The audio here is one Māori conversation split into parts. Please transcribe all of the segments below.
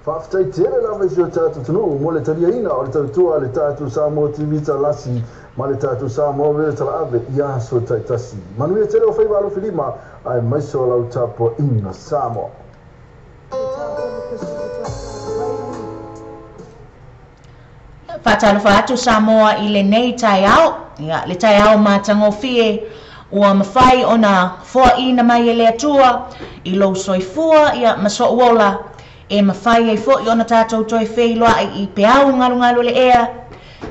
Whaftai tere la mai sio tātou tunu mo le taria ina o le tautua le tātou Samoa TV talasi ma le tātou Samoa vele tala ave ia so taitasi. Manuia tere o whai walo filima ai mai so lau tapo ina Samoa. Whatalo whatu Samoa I LENEI tai au. Ia, le tai au mātango fie ua mawhai o na fua ina mai e le atua I lo soifua ia maso uola e mawhai e fo I ona tātou toi whei loa I peau ngalu le ea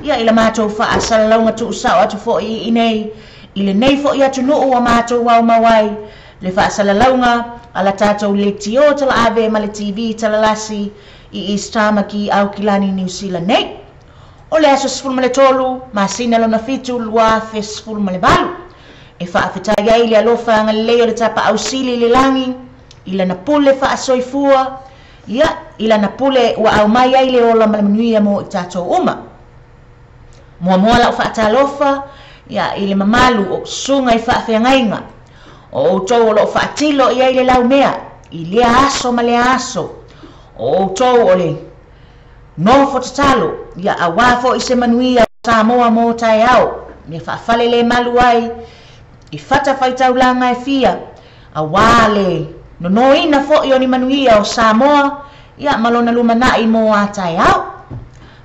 ia ila mātou wha asala launga tu usao atu fo I nei I LENEI fo I atu nuu wa mātou wau mawai le wha asala launga ala tātou le tio tala ave ma le TV tala lasi I East Tamaki au kilani New Zealand nei o le aso sfulu male tolu ma sina lona fitu lua fe sfulu male balu e wha awhitai ai le alofa anga leo le tapa au sili le langi ila na pule wha asoifua ia ila na pule wa au mai ai le ola malamuia mo I tatou uma mua la wha atalofa ia ile mamalu o sunga I wha awhiangainga o tau o lo wha atilo ia ile lau mea I le aso ma le aso o tau o le no fo tatalo ia awafo I se manuia Samoa mo tai au me fa fale le malu ai I fata faitaulanga e fia awale no ina fo I oni manuia o Samoa ia malona lumana I mo atai au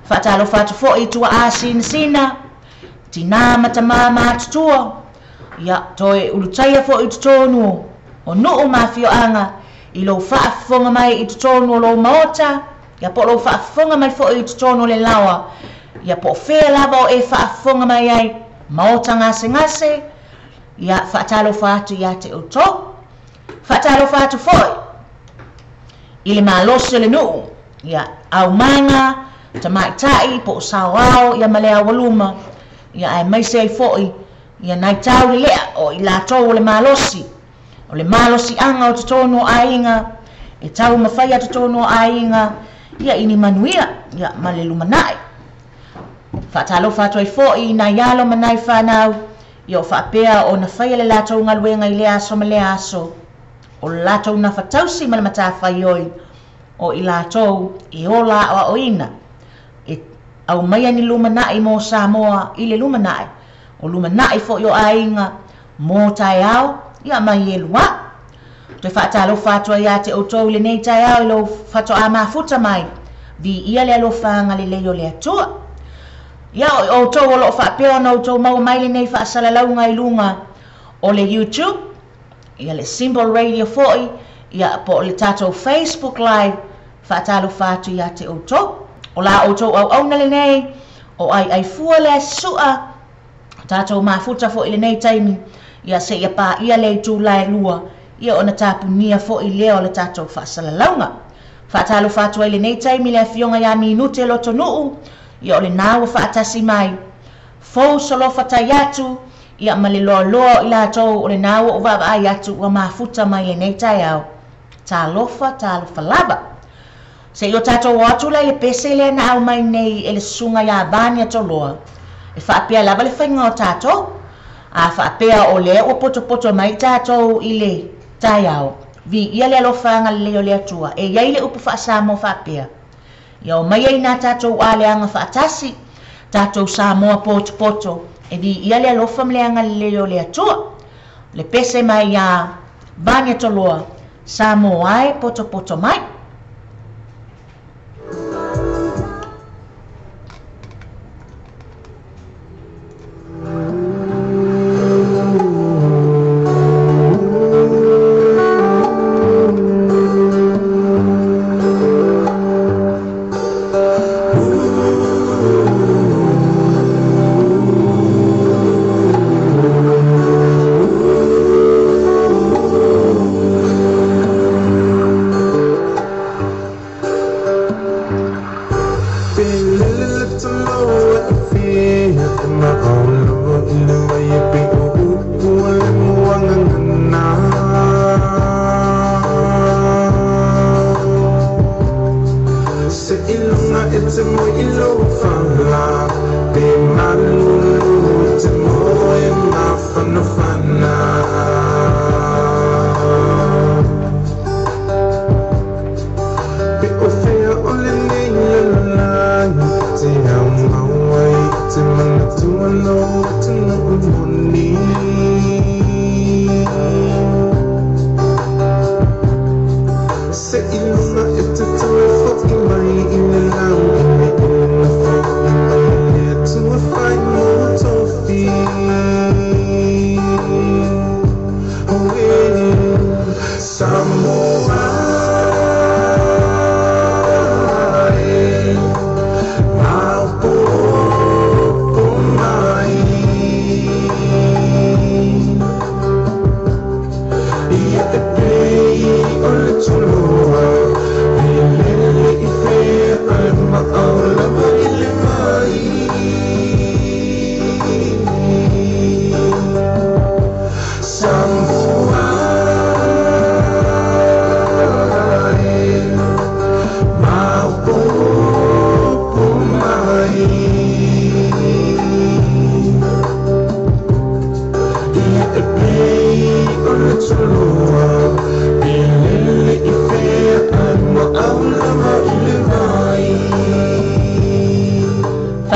fatalo fatu fo I tua asin sina tina matamama tutua ia toe ulutaya fo I tutonu o nuu mafio anga I lo faafonga mai I tutonu lo maota ia po lo faafonga mai fo I tutonu le lawa ia po fea lava o e faafonga mai ai maota ngase ia fatalo fatu ia te uto fatalo fatu foi ile malose le nuu ia au manga tamaitai po sawao ia malea waluma ia ai mai sei foi ia nai tau le lea o ila tau le malosi o le malosi anga o tutono ainga e tau mawhai a tutono ainga ia ini manuia ia male lumanai fatalo fatu ai foi na yalo manai whanau ia o whaapea o na whai le latou ngaluenga I le aso ma le aso o latou na whatausi ma le matawhai oi o I latou I ola o ina e au mai ani lumanai mo Samoa I le lumanai o lumanai fo yo ainga mo tai au ia mai e lua te whaatalo whatua ia te outou LENEI tai au lo whato a mafuta mai vi ia le alofanga le leo le atua ia o tau o lo whaapea na o tau mau mai LENEI whaasala launga I lunga o le YouTube ia le Symbol Radio 4 ia po le tatou Facebook Live whaatalo whatu ia te o tau o la o tau au na LENEI o ai fua le sua tatou mafuta fo I LENEI taimi ia se ia pa ia le tu lai lua ia ona tapunia fo I leo le tatou whaasala launga whaatalo whatu I LENEI taimi le fionga ia minute lo tonuu ia ole nawa whaatasi mai FOU solofa tai atu ia male loa I latou ole nawa o vava ai atu wa mafuta mai LENEI tai au talofa lava se yo tatou atu la le pese le na au mai nei ele sunga ia bani atoloa e whaapea lava le whainga o tatou a whaapea o le o poto mai tatou I le tai au vi ia le alofanga le o le atua e iai le upu whaasamo whaapea ia o mai ai nā tātou aleanga whaatasi, tātou Samoa poto, e di ia le alofa mleanga leo le atua. Le pese mai ia banya toloa, Samoa ai poto mai.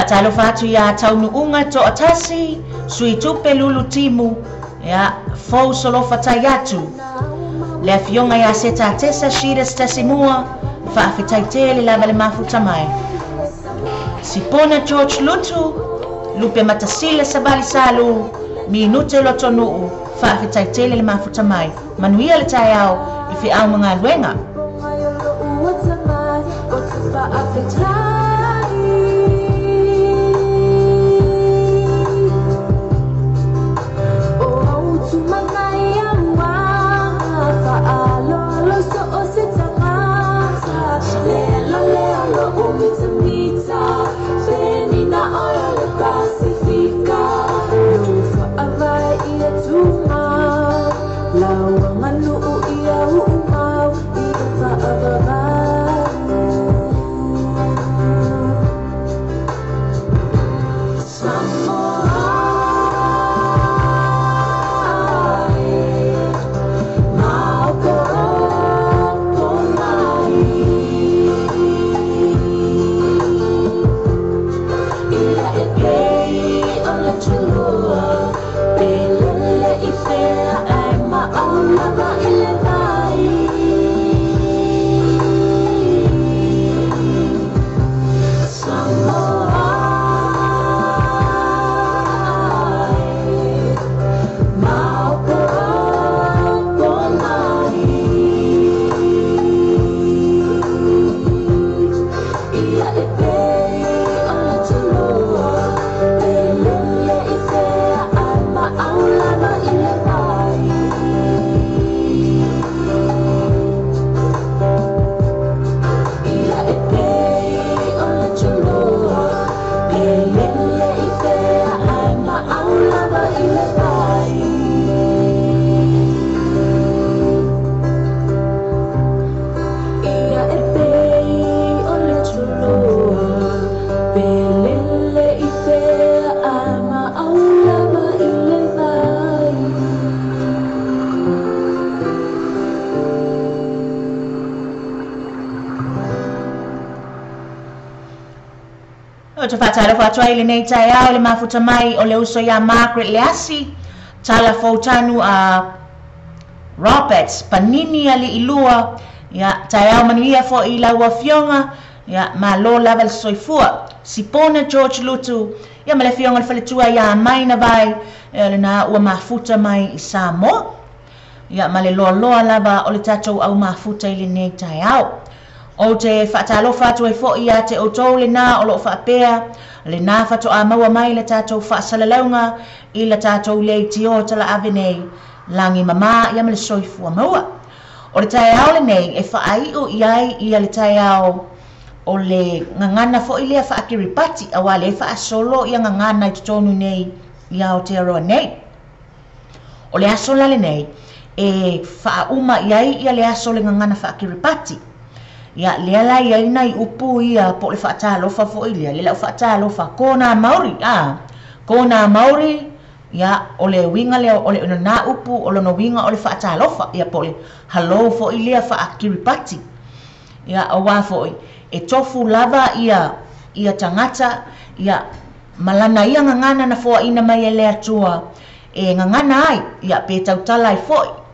Talo fatu ya taunu unga to atasi sui tupe lulu timu ya FOU solo fatayatu le afionga ya seta tesa shida stasimua fa afitaitele la vale mafuta mai sipona George Lutu lupe matasile sabali salu minute lotonu fa afitaitele le mafuta mai manuia le tayao ifi au mga lwenga Tafata fatu ai LENEI tayao le mafuta mai o le uso ya Margaret Leasi tala fautanu a Roberts panini ali ilua ya tayao manuia fo ila wafionga ya malo level soifua sipona George Lutu ya male fionga faletua ya mai na vai le na ua mafuta mai isamo ya male loa lava o le tatou au mafuta i LENEI tayao o te whaatalo whātua i fo ia te o tau le nā o lo whaapea le nā whato a maua mai le tātou whaasalaunga i le tātou le ti o tala avenei langi mama ia me le soifu a maua o le tae au LENEI e whaai o iai ia le tae au o le ngangana fo i lea whaakiripati a wale e whaasolo ia ngangana i tutonu nei ia o te aroa nei o le aso la LENEI e whauma iai ia le aso le ngangana whaakiripati ya le ala ia ina i upu ia po le whaatalofa fo ilia le lau whaatalofa kona Maori kona Maori ya o le winga le o le na upu o le no winga o le whaatalofa ia po le halo fo ilia whaakiripati ya o wa fo e tofu lava ia tangata ia malana ia ngangana na fo ina mai ele atua e ngangana ai ia pe tautala i fo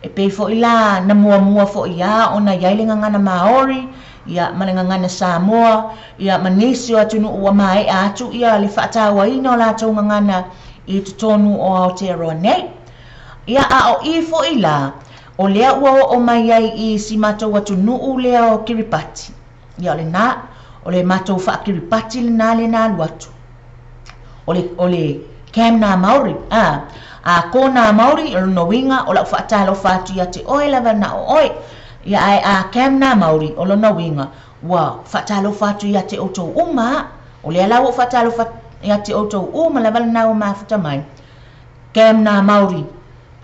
e pe fo ila na mua fo ia ona yailinga ngana Maori ia malenga ngana Samoa ia manisi atunu ua mai atu ia le whaatawa ina o la tau ngana i tutonu o Aotearoa nei ia a o i fo ila o lea ua o mai ai I si matou atu nuu lea o Kiripati. Ia o le matou wha Kiripati le nā alu atu. O le kem nā Maori, a ko nā Maori, o no winga, o lau whaatalo whātu ia te oe lava na o oe. Ia ai a kem nā Maori, o no winga, wa whaatalo whātu ia te outou uma, o lea lau o whaatalo whātu ia te outou uma lava na o mafuta mai. Kem nā Maori,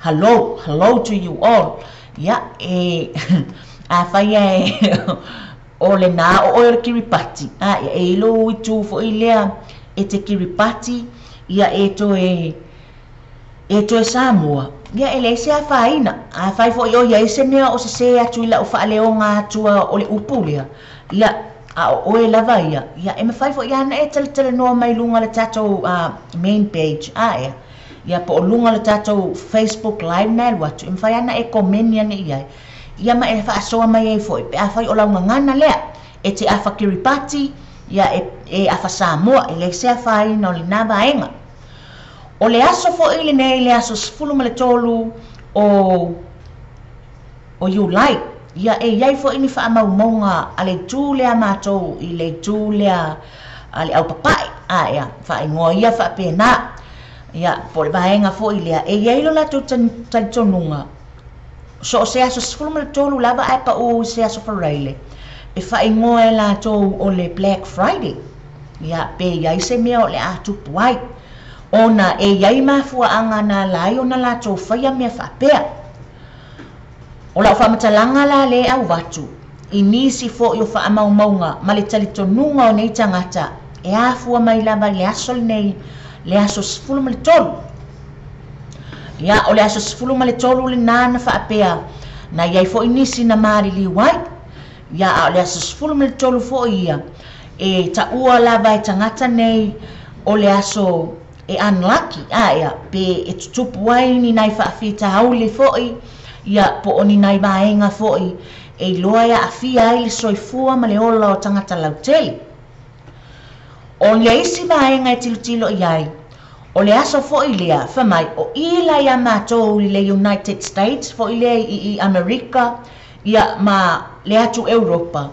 hello to you all. Ia, a whaia o le nā o oe Kiripati, ia ilo I tū fo I lea e te Kiripati, ia e to Samoa. Ia ele se a whaina, a whai fo I o ia ese mea o se atu ila o whaaleo atua o le upulia. Ia, a o oe lava ia e me whai fo ia na e tele noa mai lunga le tatou main page, ia po o lunga le tatou Facebook live na watu, e me whai ana e komenia ni ia. Ia ma e whaasoa mai e fo, pe a whai o launga ngana lea, e te awha Kiripati, ia e awha Samoa, e le se a whaina o le nā vaenga. O le aso fo I LENEI le aso sifulu ma le tolu o Julai, ia e iai fo ini wha maunga a le tū lea mātou I le tū lea a le au papai, ia wha ingoa ia wha pēnā, ia po le vaenga fo I lea, e iai lo latu talitonunga. So se aso sifulu ma le tolu lava ai pa o se aso whareile, e wha ingoa e lātou o le Black Friday, ia pe iai se mea o le atupu ai. Ona e iai mafua anga na lai o na lātou whaia mea whapea. O lau whamatalanga la le au watu, I nisi fo I o whaamaumaunga, ma le talitonunga o nei tangata, e afua mai lava le aso nei, le aso sifulu ma le tolu. Ia o le aso sifulu ma le tolu le nāna whapea, na iai fo I nisi na maari li wai. Ia o le aso sifulu ma le tolu fo ia, e ta ua lava e tangata nei o le aso e unlucky, ia, pe e tutupu ai ni nai whaafita haule foi, ia po o ni nai vaenga foi, e loa ia awhia ai le soifua ma le ola o tangata lauteli. O le isi vaenga e tilutilo iai, o le aso foi lea, whamai, o ila ia mātou I le United States, foi lea I Amerika, ia ma le atu Europa.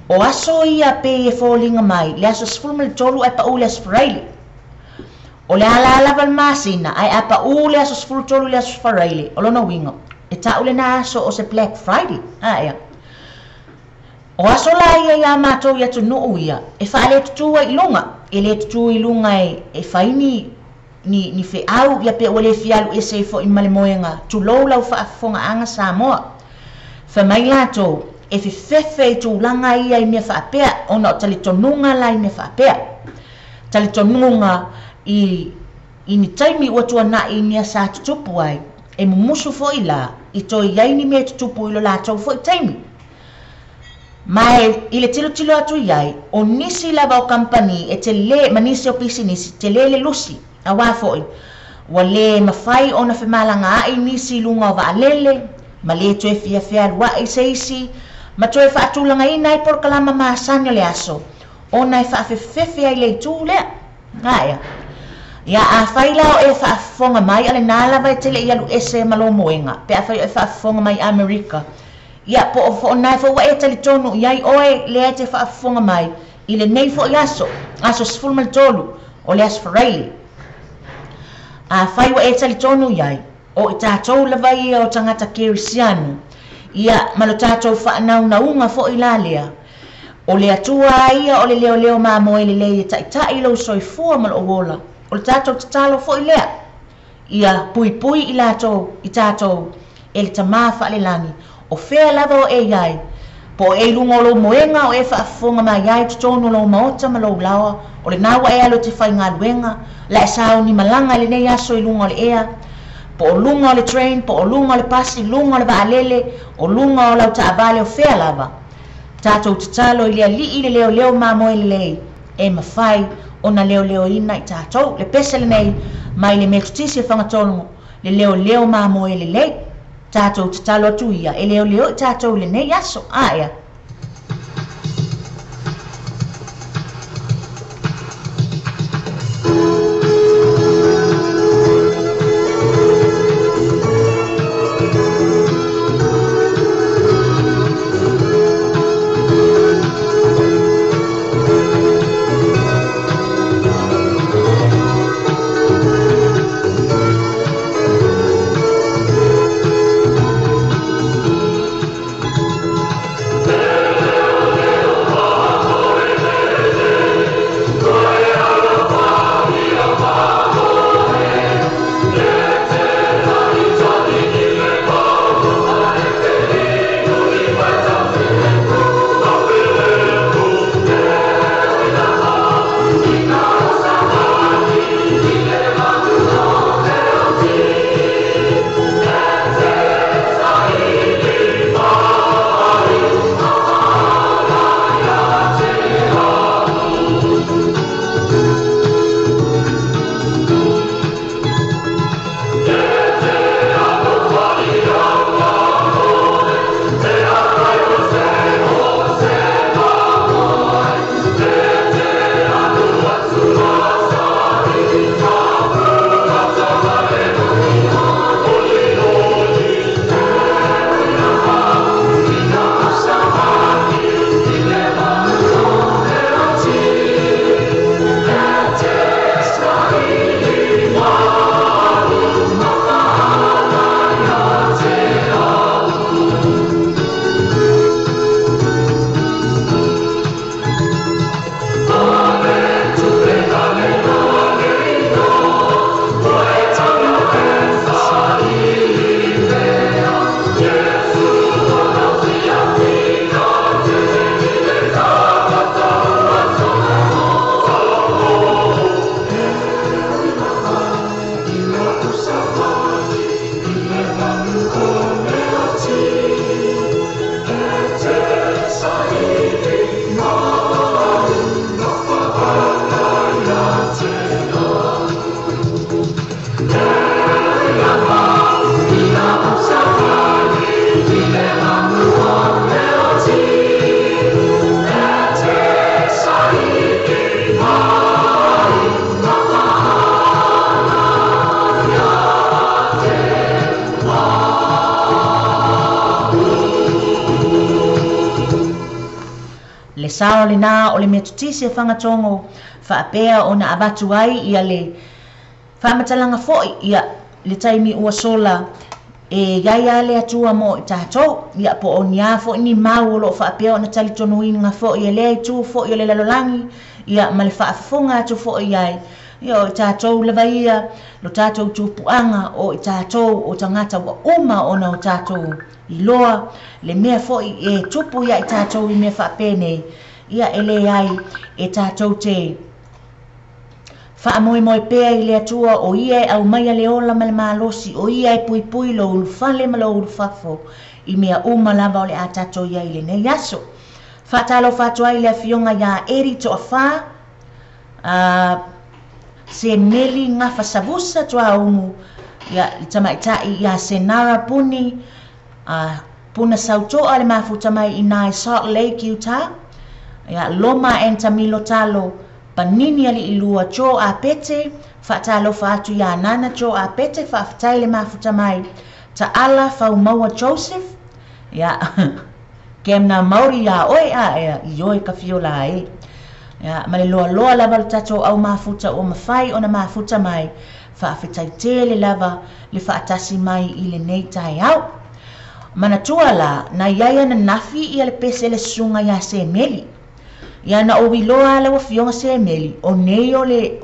O aso ia pe e fōlinga mai, le aso sifulma le tolu e pa ule asfaraili. O le ala wal masina, ai apa ule aso sifulu tolu le aso asfaraili, o lona winga. E ta ule na aso o se Black Friday, ia. O aso la ia mātou ia tu nuu ia, e wha le tutua I lunga, e le tutua I lunga e whaini ni fe au ia pe ole fialu e se fo I male moenga, tu lou lau whaafonga anga Samoa. Fa mai lato e fefe tu langa ia I mea whaapea, ona o talitonunga la I mea whaapea. Talitonunga I ni taimi ua tua na I mea sa tutupu ai, e mumusu fo I la, I toi iai ni mea tutupu ilo lato fo I taimi. Mai I le tilo atu iai, o nisi lava o kampani e te le, manisi o pisi nisi, te le lusi, a wafoi, wa le mawhai o na whemalanga ai nisi lunga o vaalele, ma le toe fia lua I seisi, ma toe whaatulanga I nai por kalama maasanya le aso, o nai whaafefefe ai le tū lea, ngaia. Ia a whaila o e whaafonga mai, ale nālawa e tele I alu ese malo moenga, pe a whai o e whaafonga mai Amerika. Ia po o nai fo wa e tali tonu, iai oe le te whaafonga mai, I le nei fo I aso sifulma le tolu, o le aso whareili. A whai wa e tali tonu iai, o I tātou lawa ia o tangata kerisianu, ia malo tātou whaanau na unga fo I la lea. O le atua ia o le leo māmoe le lea tai ilo soifua malo o wola, o le tātou tatalo fo I lea. Ia pui I lātou, I tātou, e le tamā whaalelani, o whea lava o e iai, po e lunga o lo moenga o e whaafonga mai iai tutono lo maota ma lo lawa, o le nawa e alo te whai ngā luenga, la e sao ni malanga le nei aso I lunga o le ea, po o lunga o le train, po o lunga o le pasi, lunga o le vaalele, o lunga o lau taavale o whea lava. Tātou tatalo I lea li le leo māmoe le lei, e mawhai o na leo ina I tātou, le pese le nei, mai le metutisi e whangatolongo, le leo māmoe le lei, tātou tatalo atu ia, e leo I tātou le nei aso, ia. Le sao le nā o le mea tutisi e whangatongo whaapea o na abatu ai ia le whamatalanga fo'i ia le taimi ua sola e gaia le atua mo i tātou ia po o nia fo'i ni mau o lo whaapea o na tali tonu inga fo'i e lea i tū fo'i o le lalolangi ia ma le whaafafonga atu fo'i ai ia o i tātou le vaia lo tātou tūpuanga o i tātou o tangata wa uma o na o tātou i loa le mea fo'i e tupu ia i tātou i mea whaapene ia e le ai e tātou te whaamoe moe pēa i le atua o ia e au maia le ola ma le malosi o ia e pui pui lo ulu whale ma lo ulu whafo i mea uma lava o le a tātou ia i le nei aso whaatalo whatua i le awhionga ia eri to a wha se meli ngā whasavusa tua umu ia i tamaitai ia se nara puni puna sautoa le mafuta mai i nai Salt Lake, Utah. Ia loma en tamilo talo panini ali ilua cho a pete whaatalo whaatu ia nana cho a pete whaafatai le mafuta mai ta ala FOU maua Joseph. Ia kem na mauri ia oi ia i oi ka fiola e. Ia ma le loa loa lava le tato au mafuta o mawhai o na mafuta mai whaafatai te le lava le whaatasi mai i le nei tai au. Mana tuala na iaia na nafi ia le pese le sunga ia se meli. Ia na o wiloa le wafionga se meli. O nei o le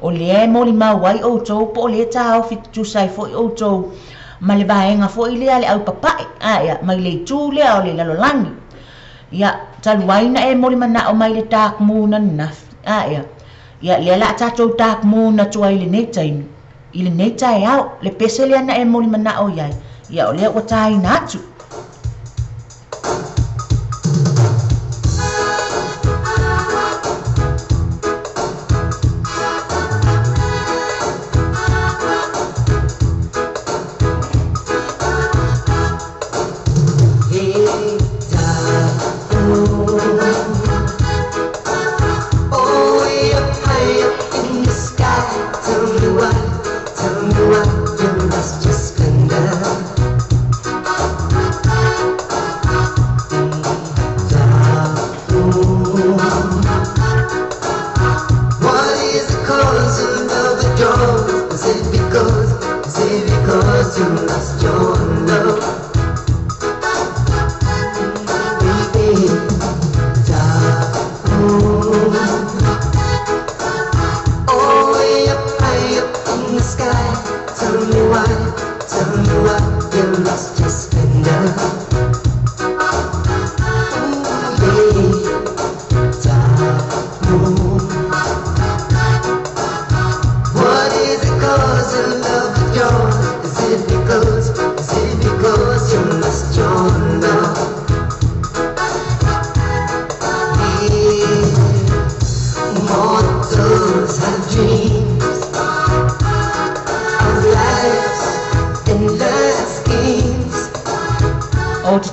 o le e moli mawai o tau po le tau fitu sai fo o tau ma le baenga fo i lea le au papai. Ia mai le tu lea o le lalolangi. Ia taluaina e moli mana o mai le tak muna nafi. Ia le la tatou tak muna tua i le nei taimi. I le nei tai au le pese lea na e moli mana o iai. Ia o lea ua tai natu.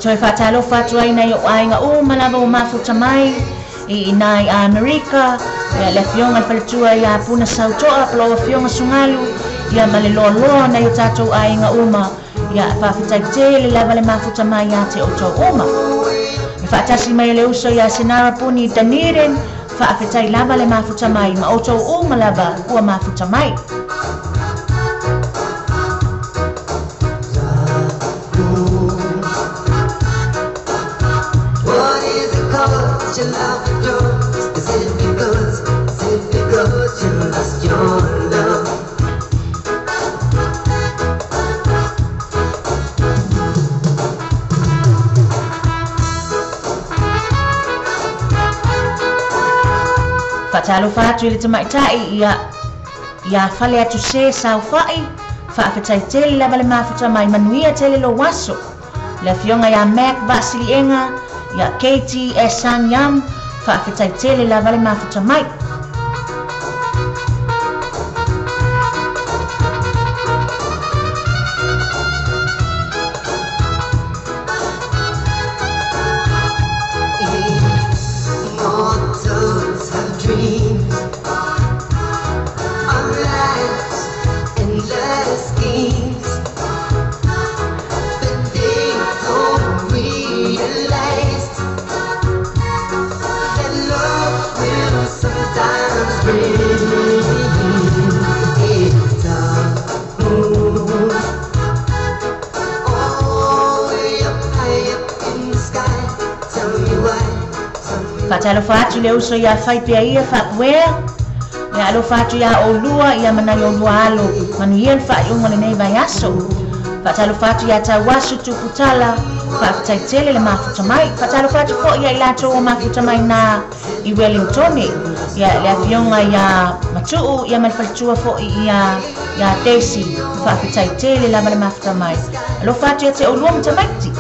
Toi whaatalo whatua ina i o ainga o malava o mafuta mai i nai a Amerika ia le fionga whaletua i a puna sautoa palo a fionga sungalu ia ma le loa loa na i o tātou ainga uma ia whawhitai te le lava le mafuta mai a te o tau uma i whaatasi mai le uso i a senara puni i Daniren whawhitai lava le mafuta mai ma o tau uma lava ua mafuta mai you love the joy? Is it because you lost your love? Fatalo fatu i le tamaitai ia fale atu se sau fai whaafetai tele lava le mafuta mai manuia tele lo waso le fionga ia Mac Vasilienga ia KTS Sanyam whaafetai tele lava le mafuta mai Fatalo fatu le uso ia fai pia ia fa wea. Ya alo fatu ya olua ia mana yo lua alo. Manu ien fa yo ngole nei vai aso. Fatalo fatu ya tawasu tuputala. Fatai tele le mafuta mai. Fatalo fatu fo ia ilato o mafuta mai na I Wellingtoni. Ya le avionga ya matuu ia malfaltua fo ia ya Daisy. Fatai tele la le mafuta mai. Alo fatu ya te olua mtamaiti.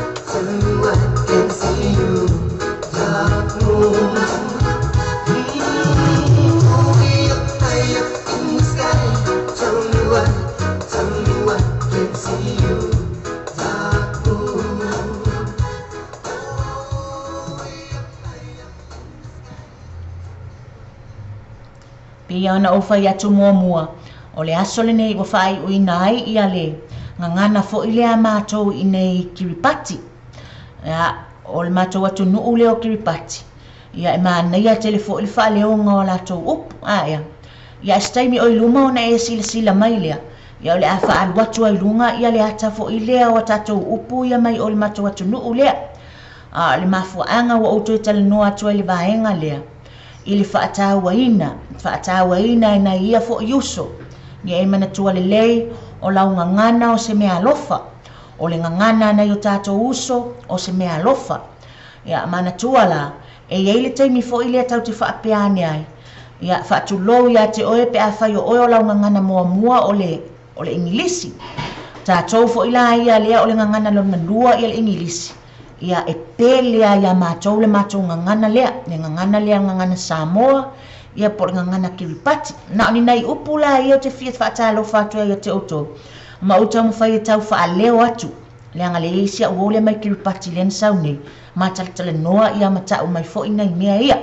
Pia ona ofa ia tumua o le aso le nei wafai o inai ia le ngangana fo ile a mātou I nei Kiripati. Ya, o le mātou atu nuu leo Kiripati. Ia e māna ia telefo ili wha leonga o lātou upu. Ia, ia estaimi o iluma o na e sila mai lea. Ia o le a wha aluatu a ilunga ia le ata fo ilea o tātou upu ia mai o le mātou atu nuu lea. Le mafuanga wa outo I tala noa atua ili vaenga lea. Ili whaatawa ina na ia fo yuso. Ni e mana tua le lei o lau ngangana o se mea lofa. O le ngangana na yo tātou uso o se mea lofa. Ia mana tua la e eile teimi fo ile tau te whaapeane ai. Ia whaatulou ia te oe pe a whai o oe o lau ngangana mua o le Ingilisi. Tātou fo ila ia lea o le ngangana lona lua ia le Ingilisi. Ia e pelea ia mātou le mātou ngangana lea. Ne ngangana lea ngangana Samoa. Ia por ngangana Kiripati. Na ni nei upula ia te fiat whaatalo whaatua ia te oto. Ma uta mo whai e tau wha leo atu. Leanga le isia uole mai Kiripati len saune. Ma talatala noa ia matau mai fo ina I mea ia.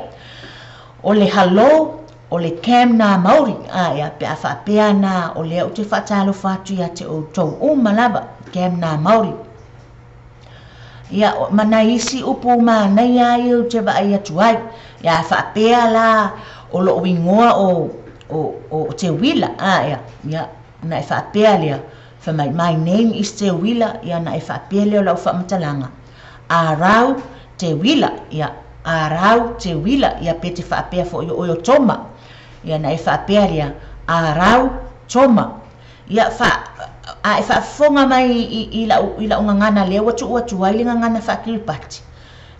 O le halo, o le kem na Maori. Ia pe a whaapea na o lea ute whaatalo whaatua ia te oto. Malaba, kem na Maori. Ia mana isi upu ma nei ai o te vai atu ai. Ia whaapea la o lo wingoa o te wila. Ia na e whaapea lea. My name is te wila. Ia na e whaapea lea o lau whaamatalanga. Arau te wila. Ia arau te wila. Ia pe te whaapea fo i o toma. Ia na e whaapea lea. Arau toma. Ia e whaafonga mai I la ungangana lea watu ai le ngangana whaakiripati.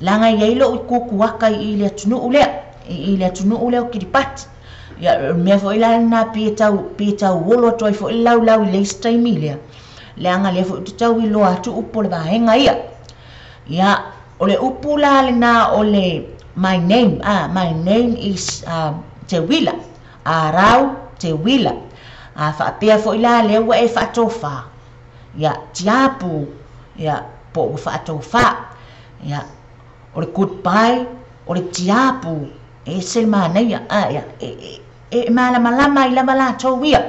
Langa I eilo I kukuaka I le atunu ulea. I le atunu ulea o Kiripati. Ia mea fo ila na pietau wolo toi fo lau I le istaimi lea. Leanga lea fo tau I lo atu upo le vahenga ia. Ia o le upu la le na o le my name is te wila. Arau te wila. Whaapea fo ila lea wa e whaatofa. Ia tiapu. Ia po whaatofa. Ia o le goodbye. O le tiapu. E selma neia. Ia e malama I lava la tau ia.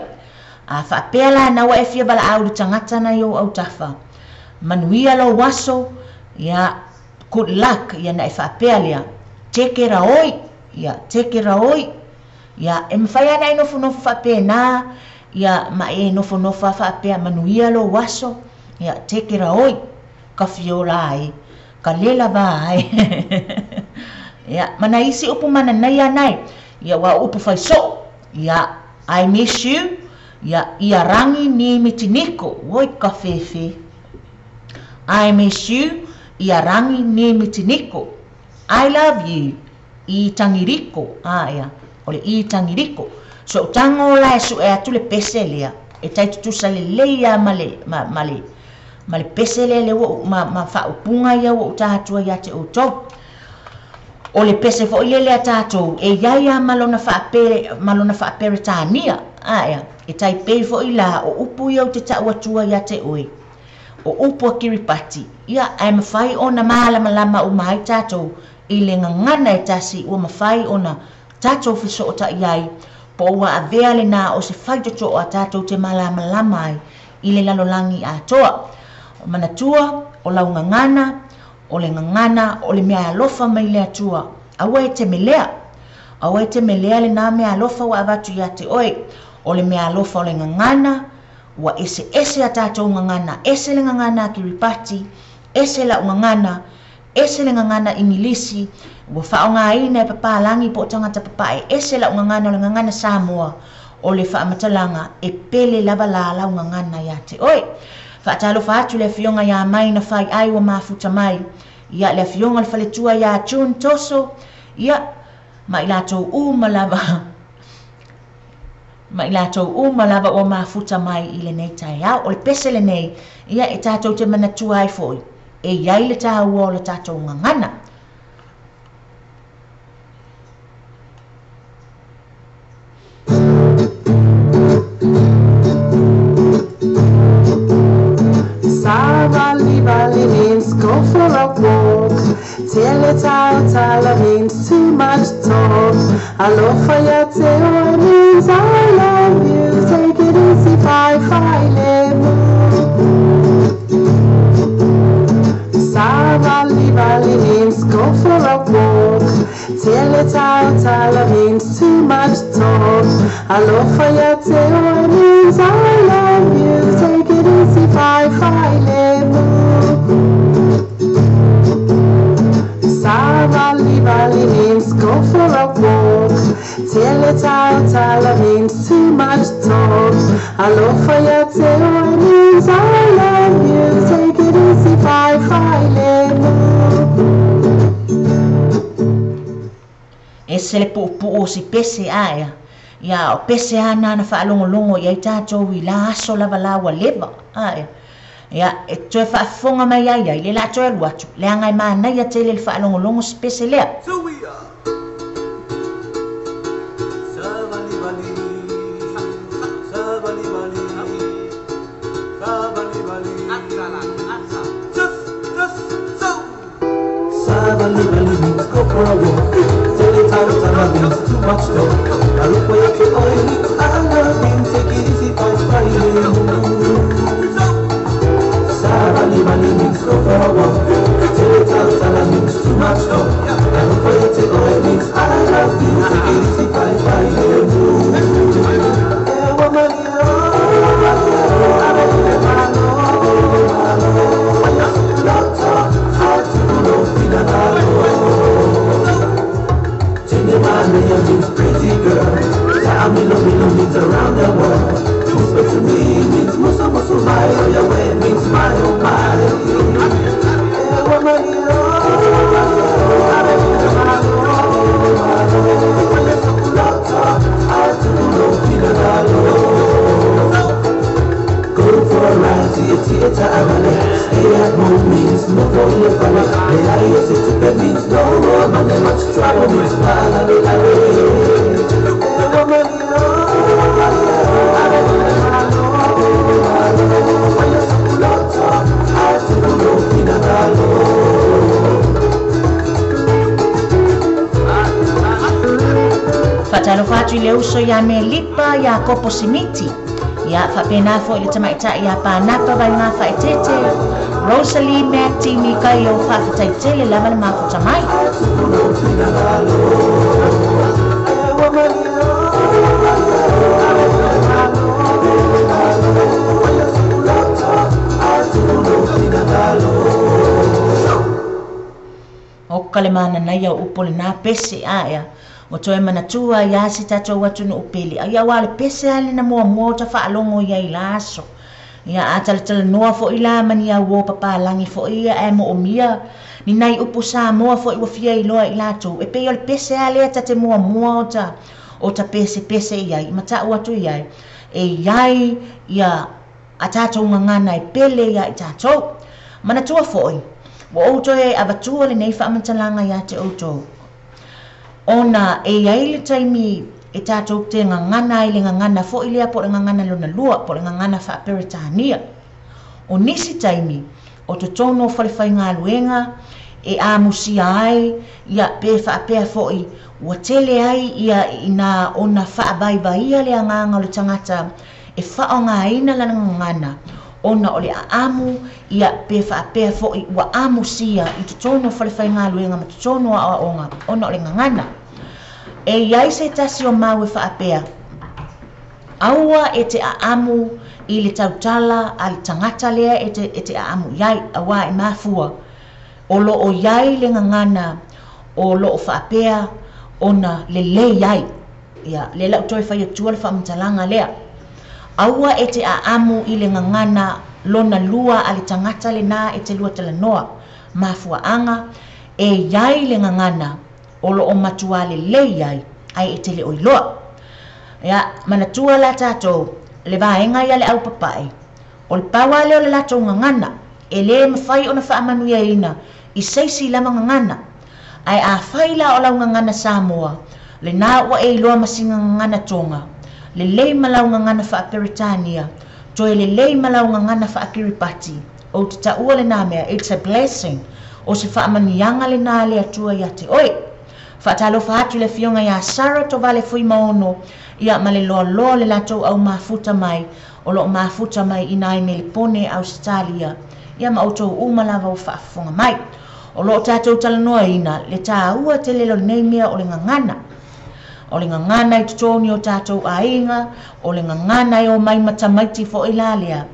Whaapea la na wa e fia bala au le tangata na yo au tafa. Manuia lo waso. Ia good luck. Ia na e whaapea lea. Teke raoi. Ia teke raoi. Ia e mwhai ana inofu whaapea na. Ia ma e nofo whaapea manuia lo waso. Ia teke raoi. Ka fiola ai. Ka lela ba ai. Ia mana isi upu mana nei anai. Ia wa upu fai so. Ia I miss you. Ia rangi ni mitiniko. Woi ka fefe. I miss you. Ia rangi ni mitiniko. I love you. I tangiriko. Ia. Ole I tangiriko. So tango la e su e atu le pese lea. E tai tutusa le leia ma le pese le wo ma whaupunga ia wo utahatua ia te utou. O le pese fo ile le tātou e iaia malona whaapere tānia. Ia. E tai pei fo ila o upu ia o te tauatua ia te oe. O upu a Kiripati. Ia ai mawhai o na malama o mahai tātou I le ngangana e tasi o mawhai o na tātou fiso o ta iai. Po ua a vea le nā o se whaitoto o a tātou te malama ai I le lalolangi a toa. O manatua, o lau ngangana, o le ngangana, o le mea alofa mai le atua. Awa e te melea. Awa e te melea le nā mea alofa wa avatu ia te oe. O le mea alofa o le ngangana, wa ese a tātou ngangana. Ese le ngangana a Kiripati, ese la ngangana, ese le ngangana ingilisi ua whaongaina e papalangi po tangata papae ese la ngangana o le ngangana Samoa o le whaamatalaga e pele lava la lau ngangana ia te oi whaatalofa atu le fionga ia mai na whai ai wa mafuta mai ia le fionga le whaletua ia June toso ia ma i lātou umalava ma i lātou umalava o mafuta mai i le nei tai au o le pese le nei ia e tātou te manatua ai foi e iai le tāua o le tātou ngangana Valley means go for a walk. Tell it out, Tala means too much talk. I love for your tail means I love you. Take it easy, bye, Valley means go for a walk. Tell it out, Tala means too much talk. I love for your tail means I love you. Take it easy, bye, Valley means go for a walk. Tell it out, Tala means too much talk. I love for your tail means I love you. Take it easy, bye, ese le pu'u o si pese aia ia o pese ana na whaalongolongo ia i tātou i la aso lava lawa leva aia ia e toe whaafonga mai ai ai le la toe alu atu le angai mana ia te le whaalongolongo si pese lea Valley means go for a walk. Tell it out, Tala means too much talk. I look for your tail means I love you. Take it easy, bye, Valley means go for a walk. Tell it out, Tala means too much talk. I look for your tail means I love you. Take it easy, means pretty girl. Milo means around the world. Too special to me means musa my. Oh yeah, way means my oh my. Go for a ride to your theater, stay at home means no for your family. The highest is to bed means no more money, much trouble means Fatalo fatu i le uso ia me lipa ia kopo simiti. Ia whapena fo i le tamaita ia pānapa vai ngā whaetete. Rosalie Macti mi kai o whawhataitele lava le mafuta mai. O kalemana na ia upole nā pese aia. O toe manatua ia si tatou atu no upele. Ia wale pese ale na mua mua ta whaalongo ia i laso. Ia atala noa fo i la mani au o papalangi fo ia e mo o mia. Ni nai upu sa moa fo i wafia i loa i lato. E pe o le pese ale ata te mua mua o ta pese iai. Mata atu iai. E iai ia a tatou ngangana i pele ia i tatou. Manatua fo i. Wa outo e avatua le nei whaamantalanga ia te outo. Ona e iai le taimi e tātou te ngangana i le ngangana fo i lea po le ngangana lona lua, po le ngangana whaaperitania. O nisi taimi, o te tono whalewhai ngā luenga, e a musia ai, ia pe whaapea fo i, ua tele ai ia ina ona whaabaivaia le anganga o le tangata, e whao ngā ina lana ngangana, ona o le aamu, ia pe whaapea fo i, ua amusia i te tono whalewhai ngā luenga, ma te tono a onga, ona o le ngangana. E iai se tasi o mau e whaapea. Aua e te aamu i le tautala a le tangata lea e te aamu. Iai awa e mafua. o lo o yai le ngangana o lo o whaapea ona le yai ia le lau toi whai atua le whaamtalanga lea aua e te aamu i le ngangana lona lua a le tangata le nā e te lua tala noa mafuaanga e yai le ngangana o lo o matua le yai ai e te le oiloa ia manatua la tātou le vaenga ia le au papai o le paua leo le latou ngangana e le mawhai ona whaamanuia ina i seisi lama ngangana ai a whaila o lau ngangana Samoa le nā wa e loa masinga ngangana tonga le lei malau ngangana whaaperitania toe le lei malau ngangana whaakiripati o te taua le nā mea it's a blessing o se whaamanianga le nā le atua ia te oi whaatalo whaatu le fionga ia sara to vale fui maono ia ma le loa le latou au mafuta mai o lo mafuta mai ina i me le pone Australia ia ma autou umalawa o whaafonga mai o lo tātou talanoa ina le tā ua te lelo nei mea o le ngangana i tutoni o tātou ainga o le ngangana i o mai matamaiti fo ilalea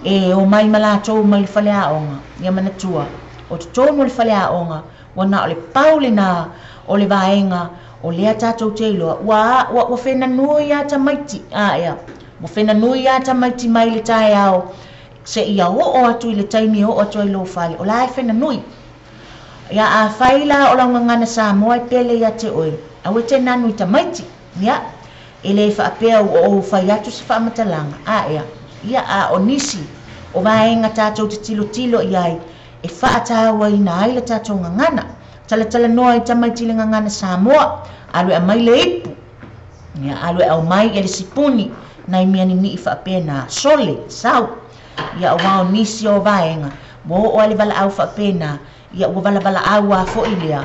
e o mai malatou mai le whale aonga ia manatua o tutoni o le whale aonga wana o le paule na o le vaenga o lea tātou te iloa wa whena nui a tamaiti ia wa whena nui a tamaiti mai le tae ao se ia o atu i le taimi o atu i lo whale o la e whena nui ia a whaila o lau ngangana Samoa i pele ia te oi au e te nanu i tamaiti ia e le whaapea o whai atu se whaamatalanga ia a o nisi o vaenga tātou te tilo iai e whaatawa i na aile tātou ngangana tala noa i tamaiti le ngangana Samoa alue a mai le ipu ia alue au mai e le sipuni na i miani ni i whaapea na sole sau ia o wao nisi o vaenga mo o ale vala au whaapea na ia ua vala au a fo ilea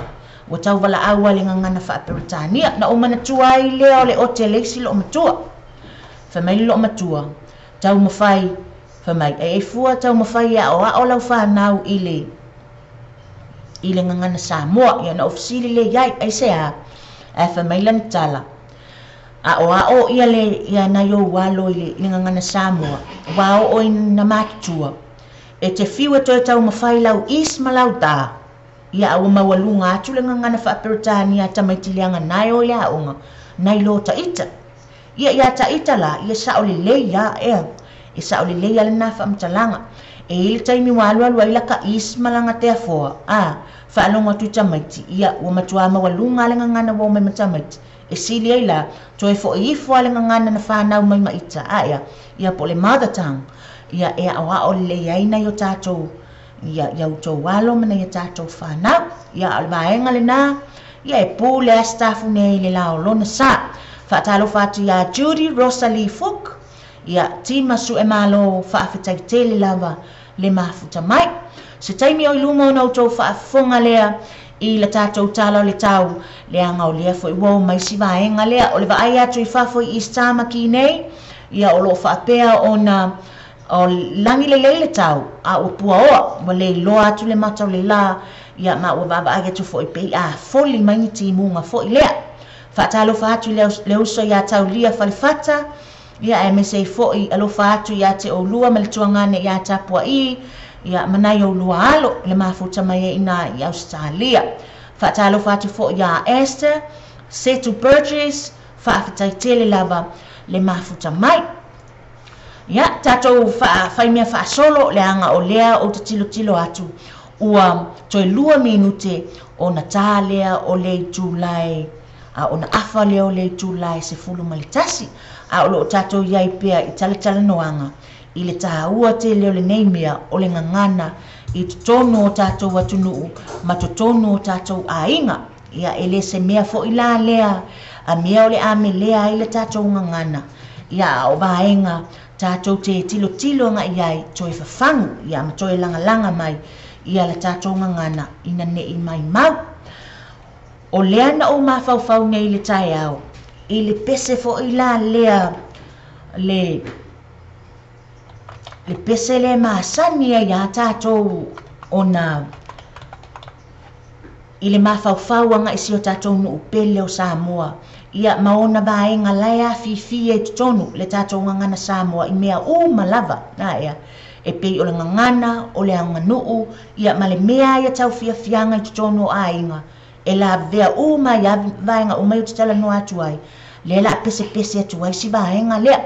ua tau vala au a le ngangana whaaperitania na o manatua ai lea o le ote leisi lo matua whamai lo matua tau mawhai whamai e fua tau mawhai a o lau whanau i le ngangana Samoa ia na ofisili le iai ai se a whamai lana tala a o ia le ia na yo walo i le ngangana Samoa wao o ina makitua e te fiu e toi tau mawhai lau isma lau tā ia au mawalunga atu le ngangana whaaperitania tamaitilianga nai o ia onga nai lo taita ia taita la ia sao le leia e sao le leia le na whaamtalanga e ili taimi walu ai laka isma langa te afoa whaalonga tu tamaiti ia ua matua mawalunga le ngangana wau mai matamaiti e sili ai la toi fo ifo le ngangana na whanau mai maita ia po le mother tongue ia e awa o le iaina yo tātou ia utou walo mana ia tātou whanau ia o le vaenga le nā ia e pū le astafu nei le lao lona sa whaatalo whatu ia Judy Rosalie Fook ia tima su e malo whaafetai tele lava le mafuta mai se taimi o iluma o nautou whaafonga lea i le tātou tala o le tau le anga o lea fo i wau mai si vaenga lea o le vaai atu i whafo i istama ki nei ia o lo whaapea o na o langi le leile tau a o pua oa wa le loa atu le matau le la ia ma ua baba age tu fo i pei a foli mangi ti munga fo i lea whaatalo whaatu le uso ia tau lia falifata ia e me sei fo i alo whaatu ia te o lua ma le tuangane ia tapua i ia manai o lua alo le mafuta mai ina i Australia whaatalo whaatu fo ia Esther Setu Burgess whaafitai tele lava le mafuta mai ia tātou whaimea whaasolo le anga o lea o te tilo atu ua toi 2 minute o na tā lea o le Julai o na afa lea o le Julai se fulu malitasi o lo tātou iai pea i tala noanga i le tāua te leo le neimea o le ngangana i tutonu o tātou atunuu ma tutonu o tātou ainga ia ele se mea fo i la lea a mea o le ame lea i le tātou ngangana ia o vaenga tātou te tilo nga iai toi whafangu ia ma toi langa mai ia le tātou ngangana ina ne i mai mau o lea na o mawhauwhau nei le tai au i le pese fo i la lea le pese le maasani ia tātou ona i le mawhauwhau anga isi o tātou no upele o Samoa ia maona vaenga laia fifi e tutonu le tātou ngangana Samoa i mea malava ia e pei o le ngangana o le anganuu ia ma le mea ia tau fiafianga i tutonu o ainga e la vea uma ia vaenga o mai o tala no atu ai le la pese pese atu ai si vaenga lea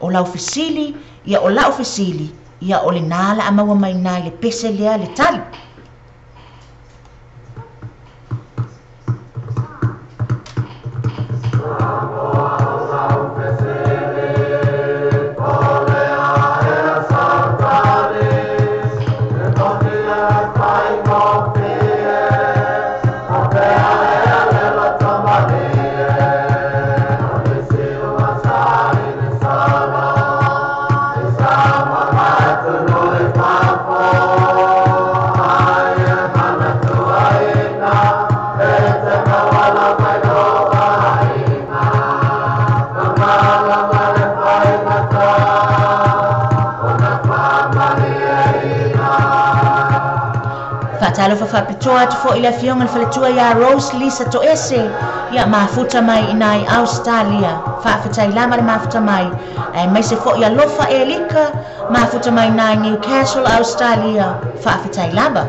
o la ofisili ia o la ofisili ia o le nala amaua mai nai le pese lea le tali. Talo fa pitoa tu fo ila fionga fa tua ya Rose Lisa to ese ya mafuta mai inai Australia fa fita ilama mafuta mai mai se fo ya lofa elika mafuta mai nai Newcastle Australia fa fita ilama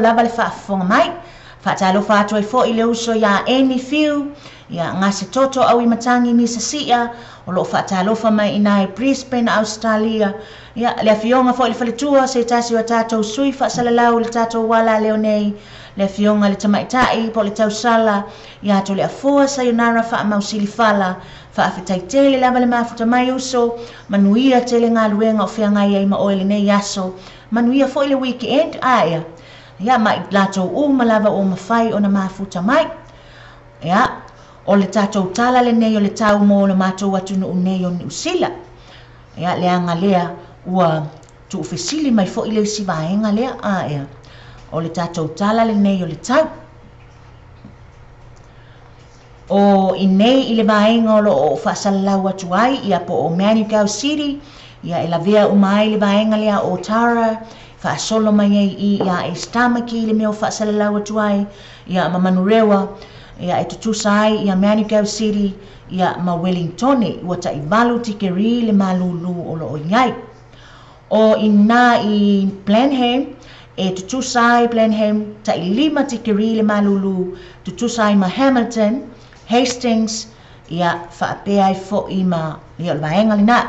lava le whaafonga mai. Whaatalo whātua I fo I le uso ia any FOU, ia ngase toto au I matangi ni sasia, o lo whaatalo wha mai ina Brisbane, Australia, ia le fionga fo I le whaletua se tasi wa tātou sui whaasalalau le tātou wala LENEI, le fionga le tamaitai po le tausala, ia to le afua sayonara wha mausili whala, whaafetai tele lava le mafuta mai uso, manuia tele ngā luenga o whiangai ai ma o LENEI aso, manuia fo I le weekend, aia. Ia mai latou malava o mawhai o na mafuta mai. Ia, o le tātou tala LENEI o le tau mo le mātou atunu unei o ni usila. Ia, le anga lea ua tu ufesili mai fo I le sivaenga lea. Ia, o le tātou tala LENEI o le tau. O inei I le vaenga o lo o whaasalau atu ai, ia po o Manukau City, ia e la vea umai le vaenga lea o Tara, whaasolo mai I ia e stamaki le meo whaasalalau atu ai, ia ma manurewa, ia e tutusa ai, ia Manukau City, ia ma Wellingtone, ua ta I valu tikeri le malulu o lo o iai. O ina I Blenheim, e tutusa ai Blenheim, ta I 5 tikeri le malulu, tutusa ai ma Hamilton, Hastings, ia whaapea ai fo I ma, ia le vaenga le na,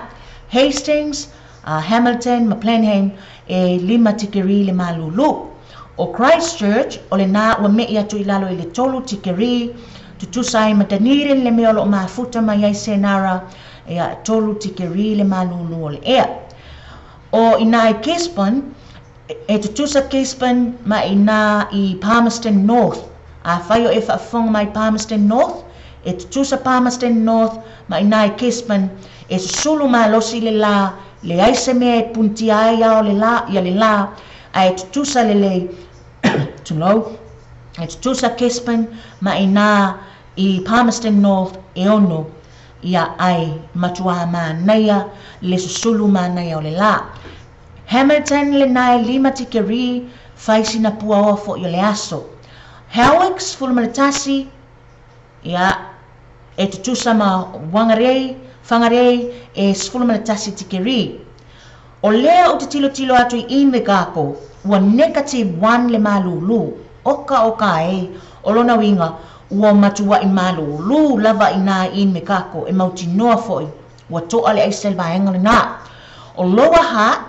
Hastings, Hamilton, ma Blenheim, e 5 tikeri le malulu. O Christchurch, o le nā ua mei atu I lalo I le tolu tikeri, tutusa ai ma Dunedin le mea lo mafuta mai ai senara, ia tolu tikeri le malulu o le ea. O ina i Gisborne, e tutusa Gisborne ma ina i Palmerston North. A whai o e whaafonga mai Palmerston North, e tutusa Palmerston North ma ina i Gisborne, e susulu ma losi le la, le aise mea e punti aia o le la, ia le la, a e tutusa le lei, tulou, e tutusa Gisborne ma ina i Palmerston North e ono, ia ai matua ma naia, le susulu ma naia o le la. Hamilton LENEI 5 tikeri, faisi na pua oa fo i le ASO. Howicks fulmaletasi, ia e tutusa ma wangarei, whangarei e fulmaletasi tikeri. O lea o te tilo atu i Invergako, ua negative 1 le malulu, oka e, o lona winga, ua matua i malulu, lava i nā Invergako, e mauti noa foi, ua toa le aisel vaenga le nā. O lower heart,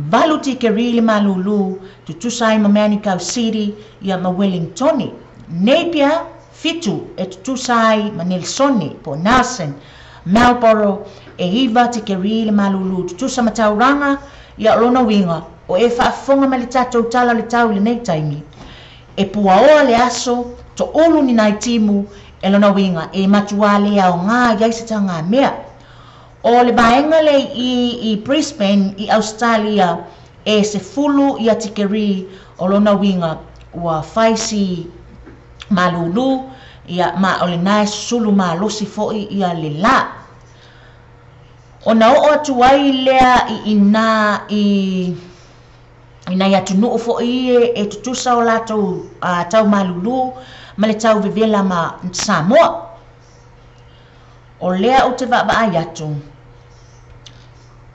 valu tikeri le malulu, tutusa i Mamanukau City, ia ma Wellingtoni. Napier, fitu, e tutusa i ma Nelsoni, po Nelson, Marlborough, e hiva tikeri le malulu, tutusa ma Tauranga, ia lona winga, o e whaafonga ma le tatou tala le tau le nei taimi. E puaoa le ASO, to ulu ni nai timu, e lona winga, e matua le au ngā iaisitanga mea. O le baenga le i Brisbane, i Australia, e se fulu ia tikeri o lona winga ua faisi malulu, ia ma o le nae sulu ma losi foi ia le la. O na o atu ai lea i ina ia tunu foi e tutusa o latou tau malulu, ma le tau vivela ma Samoa. O lea o te vaa atu.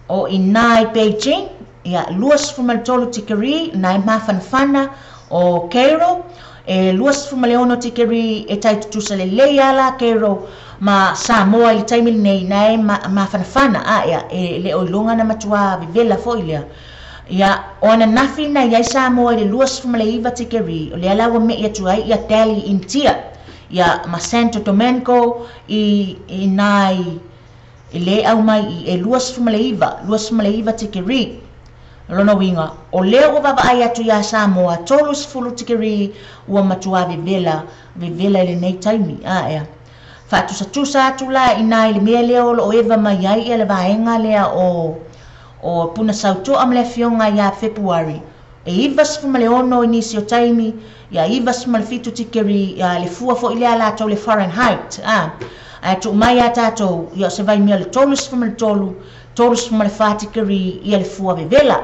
O ina i Beijing, ia luas fumaltolo tikeri, nai mawhanawhana o Cairo, e luas fumaleono tikeri e tai tutusa le leiala Cairo, ma Samoa i taimi nei nai mawhanawhana, ia e le oilonga na matua vivela fo ilea. Ia o ana nafi na iai Samoa i le luas fumaleiva tikeri, o le alawa me ia tuai ia Delhi India, ia ma Santo Domingo i nai e le au mai i e luas fumaleiva tikeri. Lona winga, o leo o vava ai atu ia Samoa, tolus fulu tikeri ua matua vivela le nei taimi, ea. Whaatusa atu la ina i le mea leo o eva mai ai ia le vaenga lea o puna sautoa mle fionga ia Februari. E ivas fumaleono inisi o taimi, ia ivas malefitu tikeri, ia le fua fo ilea la tau le Fahrenheit, ai tu mai atato ia se vai mea le tolus fumale fatikeri ia le fua vivela.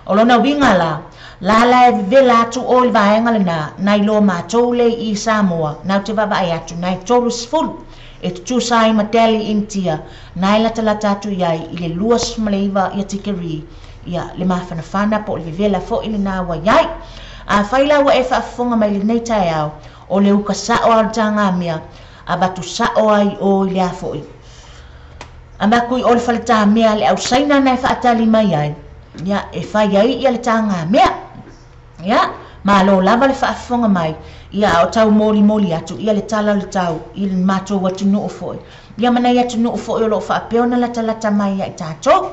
O lona winga la e vivela atu o le vaenga le na i lo mātou le i Samoa, nau te vavai atu, nai tolus fulu, e tutusa i ma Delhi India, nai lata atu iai i le luas fumaleiva ia tikeri, ia le mawhanawhana po le vivela fo i le nāua iai. A whaila wa e whaafonga mai le nei tai au, o le uka sao al tanga mea, a batu sao ai o i lea foi. A makui o le whalita mea le au saina nai whaatali mai ai, ia e whai ai ia le tanga mea, ia ma lo lava le whaafonga mai, ia o tau moli atu, ia le tala le tau, i le matou atu nuu foi. Ia mana ia tu nuu foi o lo whaapeona lata mai ia i tatou,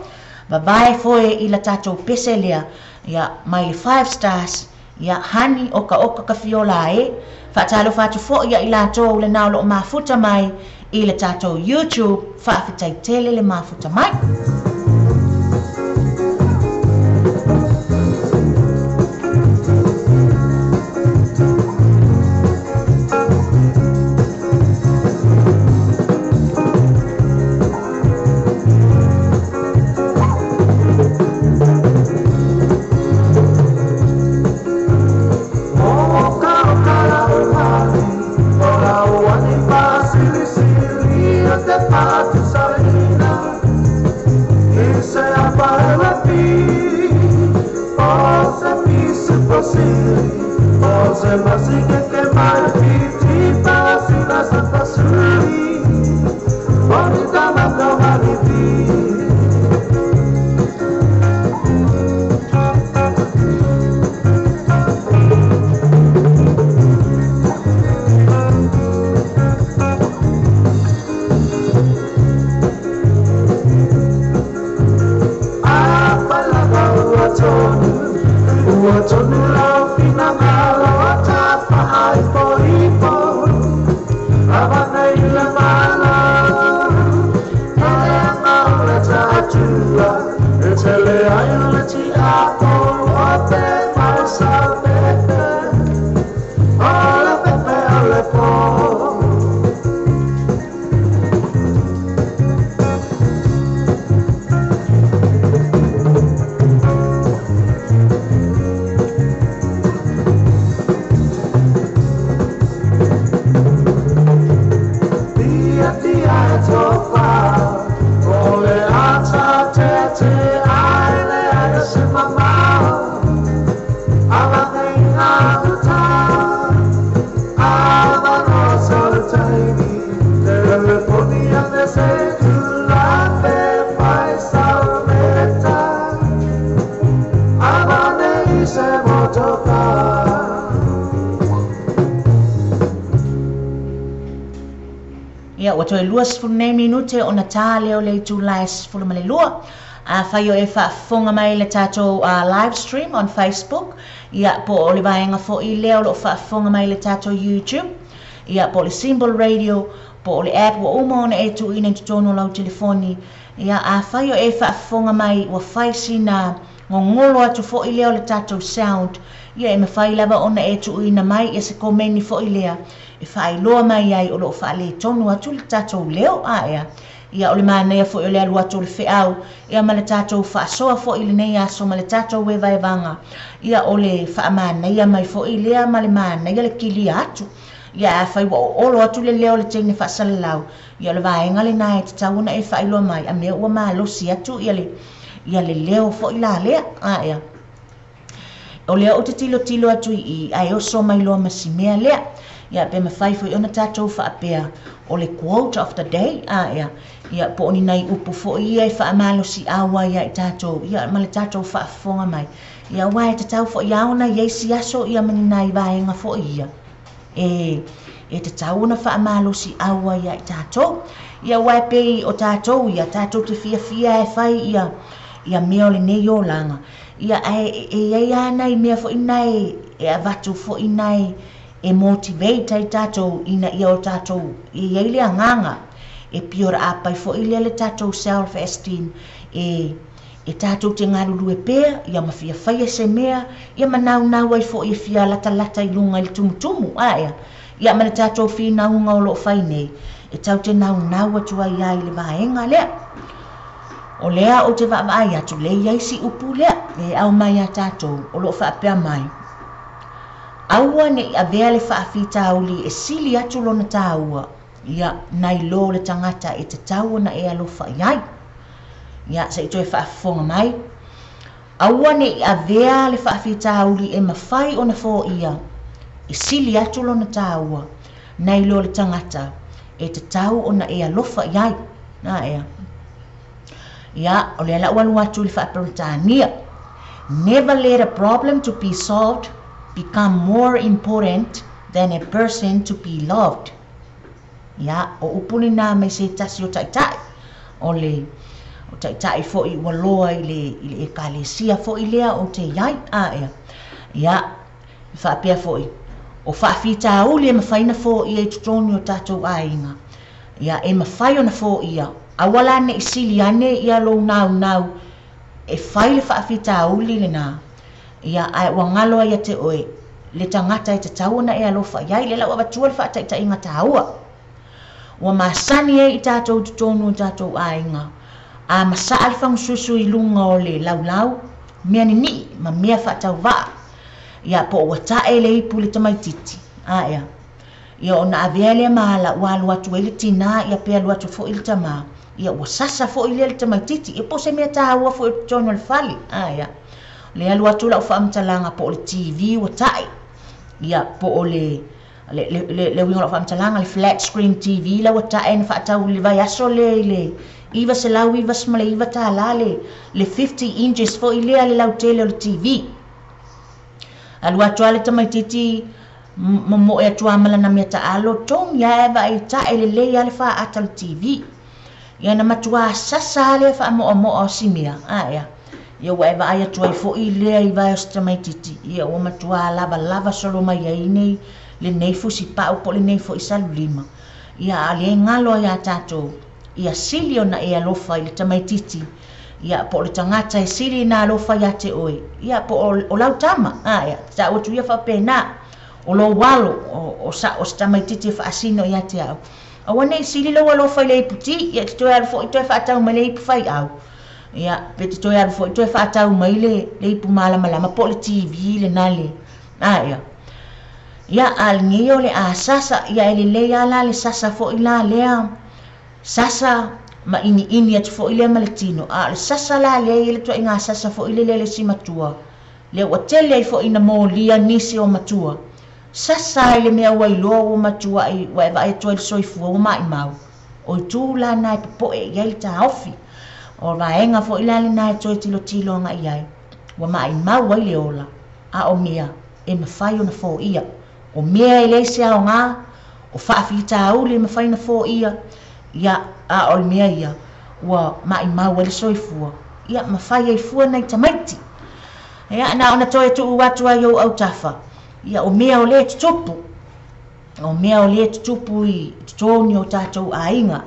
babae foi i la tatou pese lea, ia mai le 5 stars, ia hani oka ka fiola e, whaatalo whaatu fo ia i latou le nao lo mafuta mai, i le tatou YouTube, whaafitai tele le mafuta mai. Ia wa toi luas fu nei minute o na tā leo le July fu le lua. Whai o e whaafonga mai le tātou live stream on Facebook. Ia po o le vaenga fo I leo lo whaafonga mai le tātou YouTube. Ia po le Symbol Radio, po o le app wa uma ona e tu ina tutono lau telefoni. Ia whai o e whaafonga mai wa whai sina ngongolo atu fo I leo le tātou sound. Ia e mawhai lava ona e tu ina mai e se komeni fo I lea. E whai loa mai ai o lo whaale tonu atu le tātou leo ea. Ia o le mānea fo I le alu atu le whiau. Ia ma le tātou whaasoa fo I LENEI ASO ma le tātou wewa e vanga. Ia o le whaamānea mai fo I lea ma le mānea le kili atu. Ia a whai wa o olo atu le leo le teine whaasalalau. Ia le vaenga le nai te tauna e whai loa mai. A mea ua maa losi atu ia le leo fo I la lea ea. O leo o te tilo atu I ai o so mai loa masimea lea. Ia pe me whai fo I ona tātou whaapea o le quote of the day ea. Ia po ni nai upu fo I e whaamalo si awa ia I tātou. Ia ma le tātou whaafonga mai. Ia wai te tau fo I aona ia si aso ia mani nai vaenga fo ia. E te tau na whaamalo si awa ia I tātou. Ia wai pe o tātou ia tātou te fia e whai ia mea o le nei o langa. Ia e ana I mea fo I nai e avatu fo I nai e motivate ai tātou ina ia o tātou I eile anganga e piora apai fo I le tātou self-esteem e tātou te ngaruru e pēr ia mawhia whaia se mea ia manau ai fo I fia lata I lunga I tumutumu ea ia mana tātou whi naunga o lo whai nei e tau te nau atu ai ai le vaenga lea o lea o te vaavai atu le iai si upu lea e au mai a tātou o lo whaapea mai aua ne I avea le whaafitauli e sili atu lona tāua ia nai lo le tangata e te tau na e alofa iai ia sa I toi whaafonga mai aua ne I avea le whaafitauli e mawhai ona fo ia e sili atu lona tāua nai lo le tangata e te tau ona e alofa iai na ea ia o le ala walu atu le whaaperotania never let a problem to be solved become more important than a person to be loved. Ia, o upuni nā mai se tasi o taitai. O taitai fo I waloa I le e kalesia fo I lea o te iai ea. Ia, whaapea fo I. O whaafita uli e mawhaina fo I e tutoni o tātou ainga. Ia, e mawhai ona fo ia. Awala ne I sili ane ia lo nau e whai le whaafita uli le nā. Ia ai wangalo ia te oe le tangata I te tauna e alofa iai le lau abatua le whaataita I ngata haua wa masani e I tātou tutonu o tātou ainga a masaa le whangususu I lunga o le lau mea ni ma mea whaatau waa ia po ua tae le ipu le tamaititi ea ia ona avea le maala ua alu atu e le tina ia pe alu atu fo I le tama ia ua sasa fo I le tamaititi e po se mea tahaua fo I tutonu le fali ea le alu atu lau whaamtalanga po le TV wa tai ia po o le wingo lau whaamtalanga le flat screen TV lau wa tai na whaatau le vai aso le iwa se lau iwa smale iwa ta la le 50 inches fo I lea le lau tele o le TV alu atu ale tamaititi mo e atu amala na mea ta alo tong ia eva I tai le le ale wha ata le TV ia na matua sasa le wha mo o simia ea ia wa eva ai atu ai fo I lea I vai o tamaititi ia o matua lava solo mai ai nei le nei fusi pa po le nei fo I salulima ia ale ngalo ia tātou ia sili ona e alofa I le tamaititi ia po le tangata e siri na alofa ia te oe ia po o lau tama ia sa o tu ia whapena o lo walo o tamaititi whaasino ia te au awana i siri lo alofa i le iputi ia te toi alfo i toi whaatau ma le ipu whai au ia pe te toi alfo i toi whaatau ma i le ipu malama po le TV le nale ia alingi o le a sasa ia ele le ala le sasa fo i la lea sasa ma ini atu fo ile maletino le sasa la le ile to inga sasa fo ile le si matua le hotel ai fo ina molia nisi o matua sasa ile me wa ilo o matua ai wa vai to il soifu o mai mau o tu la na po e ia ta ofi o va enga fo ile le na to tilo nga ia wa mai mau wa ile ola o mia e me fai ona fo ia o mia ile se o nga o fa fita o le me fai na fo ia o mea ia wa mai mau le soifua ia ma fai ai fua nei tamaiti ia na ona toe tu watu ai au tafa ia o mea o le tutupu i toni o tatou ainga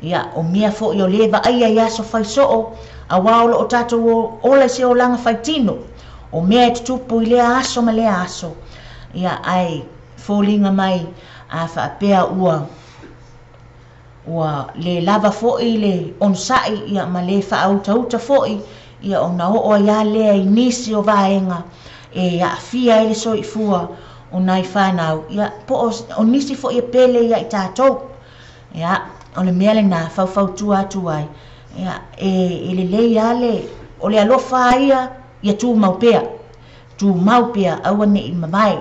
ia o mea fo i o le va ai aso fai soo a waolo o tatou o le se o langa fai tino o mea tutupu i le aso ma le aso ia ai folinga mai a whaapea ua le lava fo'i le onsai ia ma le whaauta fo'i ia ona o ia lea i nisi o vaenga ia fia ele soifua o nai whanau ia po o nisi fo'i pele ia i tātou ia o le mea le nā whautua atu ai ia ele le ia le o le alofa ia tu mau pea aua ne i mamai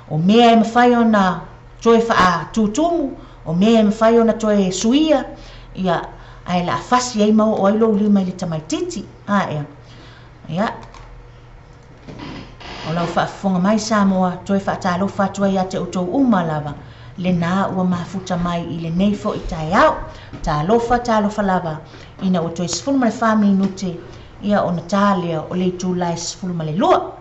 o mea e mawhai o na toe wha tutumu o mea e mawhai o na toe suia ia ai la fasi ai mau o ailo lima i le tamaititi ia o lau whaafonga mai Samoa toe whaatalo whatua ia te utou umalava le nā ua mafuta mai i le neifo i tai au talofa lava ina o toe sifulma le whaminute ia o na tālea o le tūlai sifulma le lua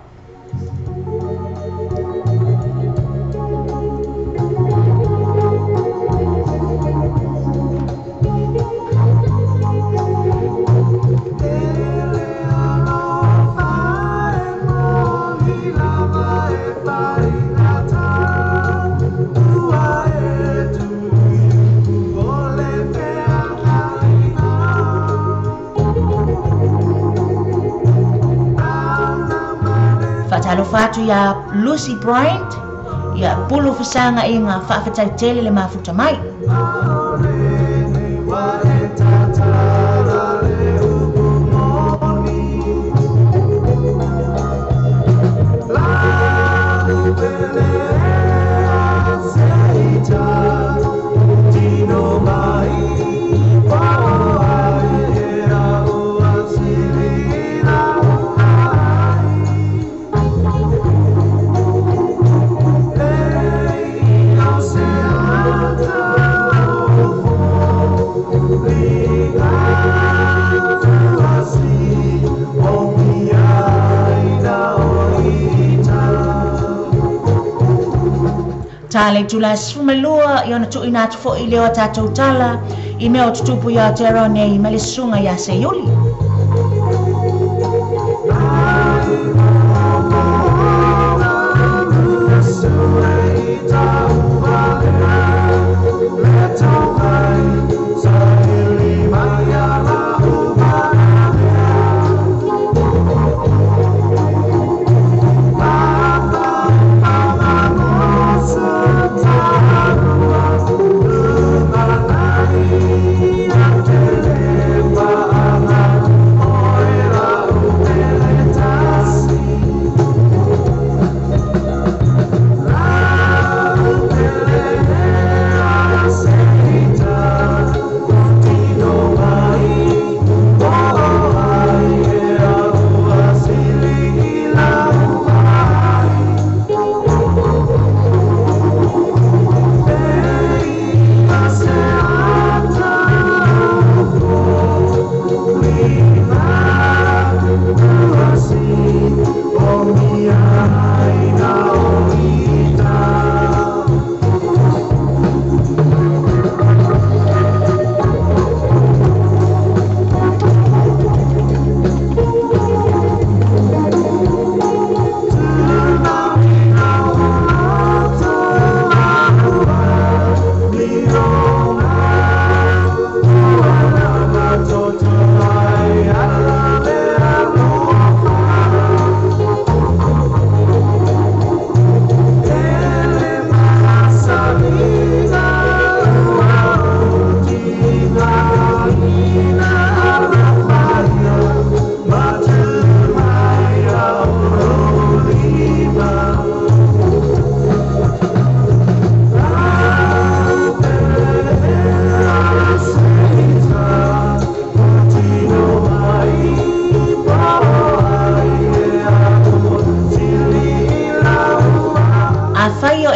Talo fatu ya Lucy Bryant ya pulu fisanga inga whaafetai tele le mafuta mai Tale tula sumalua i ona tuina atu fo i leo tatou tala i mea o tutupu ia Aotearoa nei ma le sunga ia Seiuli.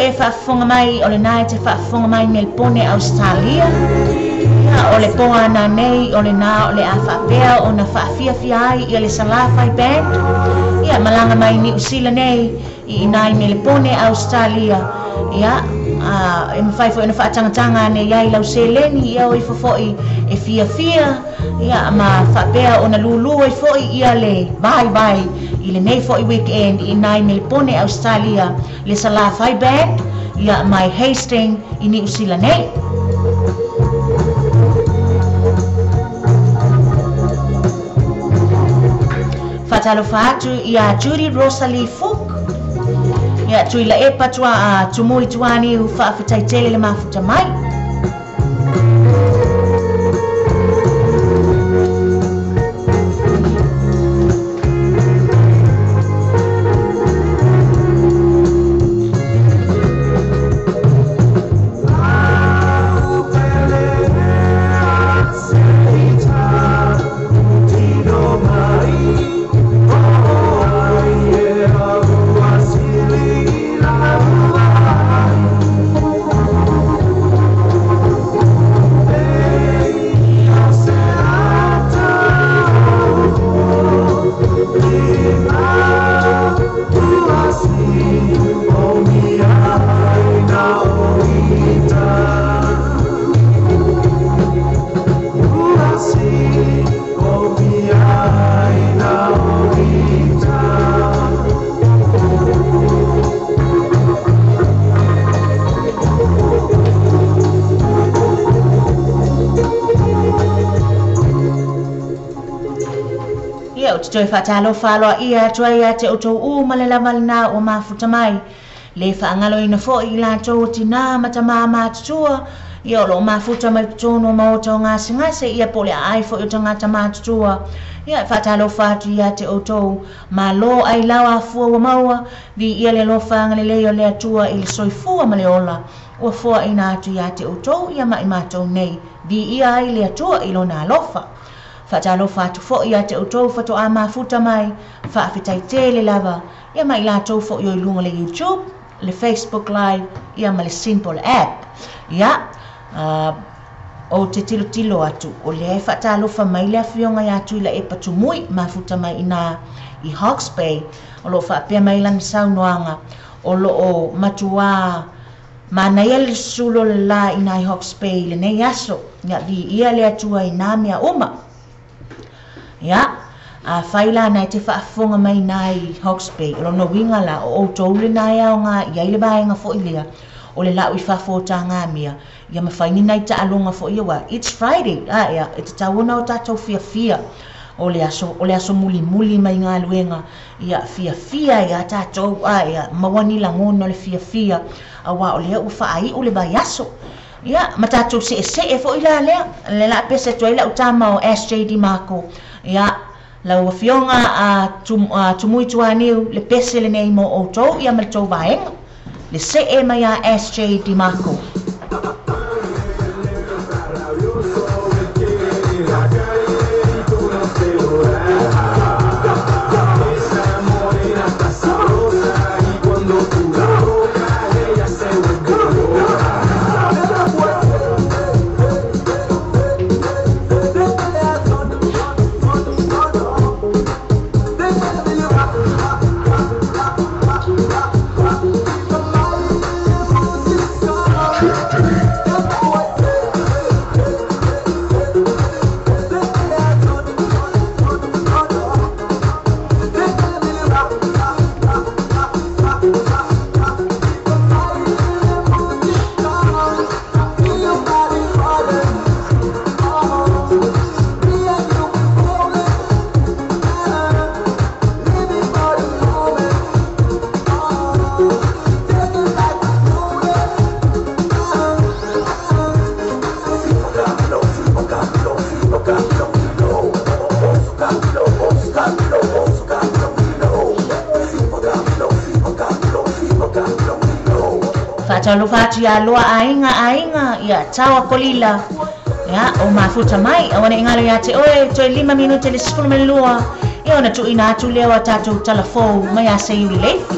e whaafonga mai o LENEI te whaafonga mai Melbourne, Australia. O le poa na nei o le nā o le a whaapea o na whaafiafia ai i le Salafai Band. Ia malanga mai ni usila nei i nai Melbourne, Australia. Ia e mawhai fo e na whaatangatanga ne iai lau seleni ia o i fofoi e fia. Ia ma whaapea o na lulu i foi ia le bye i le nei foi weekend i nai Melbourne, Australia. Le Salafai Band ia mai Hastings i ni usila nei. Fatalo fatu ia Judy Rosalie Fook. Ia tui la e patua a tumui tuani u whaafitai tele le mafuta mai. Toi whatalo whaloa ia toi a te oto malala malina o mafuta mai. Le whaangalo ina fo i la tau tina matama matutua. Ia o lo mafuta mai tono maoto ngase ia pole ai fo i tangata matutua. Ia whatalo whatu ia te oto ma lo ai lawa fua wa maua. Vi ia le lo whaangale leo le atua i le soifua maleola. Ua fua ina atu ia te oto ia mai matou nei. Vi ia ai le atua i lo na alofa. Whatalo whatu fo ia te utou whato a mafuta mai, whaafitai tele lava, ia mai la tau fo i lunga le YouTube, le Facebook Live, ia ma le Simple App. Ia, o te tilo atu, o le whatalo wha mai le awhionga ia tu ila e patumui mafuta mai ina i Hawke's Bay, o lo whaapea mai lang saunoanga, o lo o matua, ma na ia le sulo le la ina i Hawke's Bay, le nei ASO, ia vi ia le atua ina mea uma. Ia, a whaila nei te whaafonga mai nai Hawke's Bay, o no winga la o toule nai au ngā iai le baenga fo ilia, o le lau i whafota ngā mea, ia mawhaini nei ta alonga fo ia It's Friday, ia, e te tauna o tātou fia, o le aso muli mai ngā luenga, ia fia, ia tātou, ia, mawani la ngono le fia, awa o lea uwhaai o le bai aso. Ia, ma tātou se fo ila lea, le la pese toi la utama o SJD Marco. Ia, lau whionga a tumui tuaniu le pese le nei mo o tau, ia mal tau vaenga. Le se mai a SJD Marco. Whatalo whatu ia loa ainga ia tawa kolila ia o mafuta mai awana ingalo ia te oe toi 5 minuta le 10 lua ia ona tu ina atu lewa tatu tala FOU mai a se uli leifi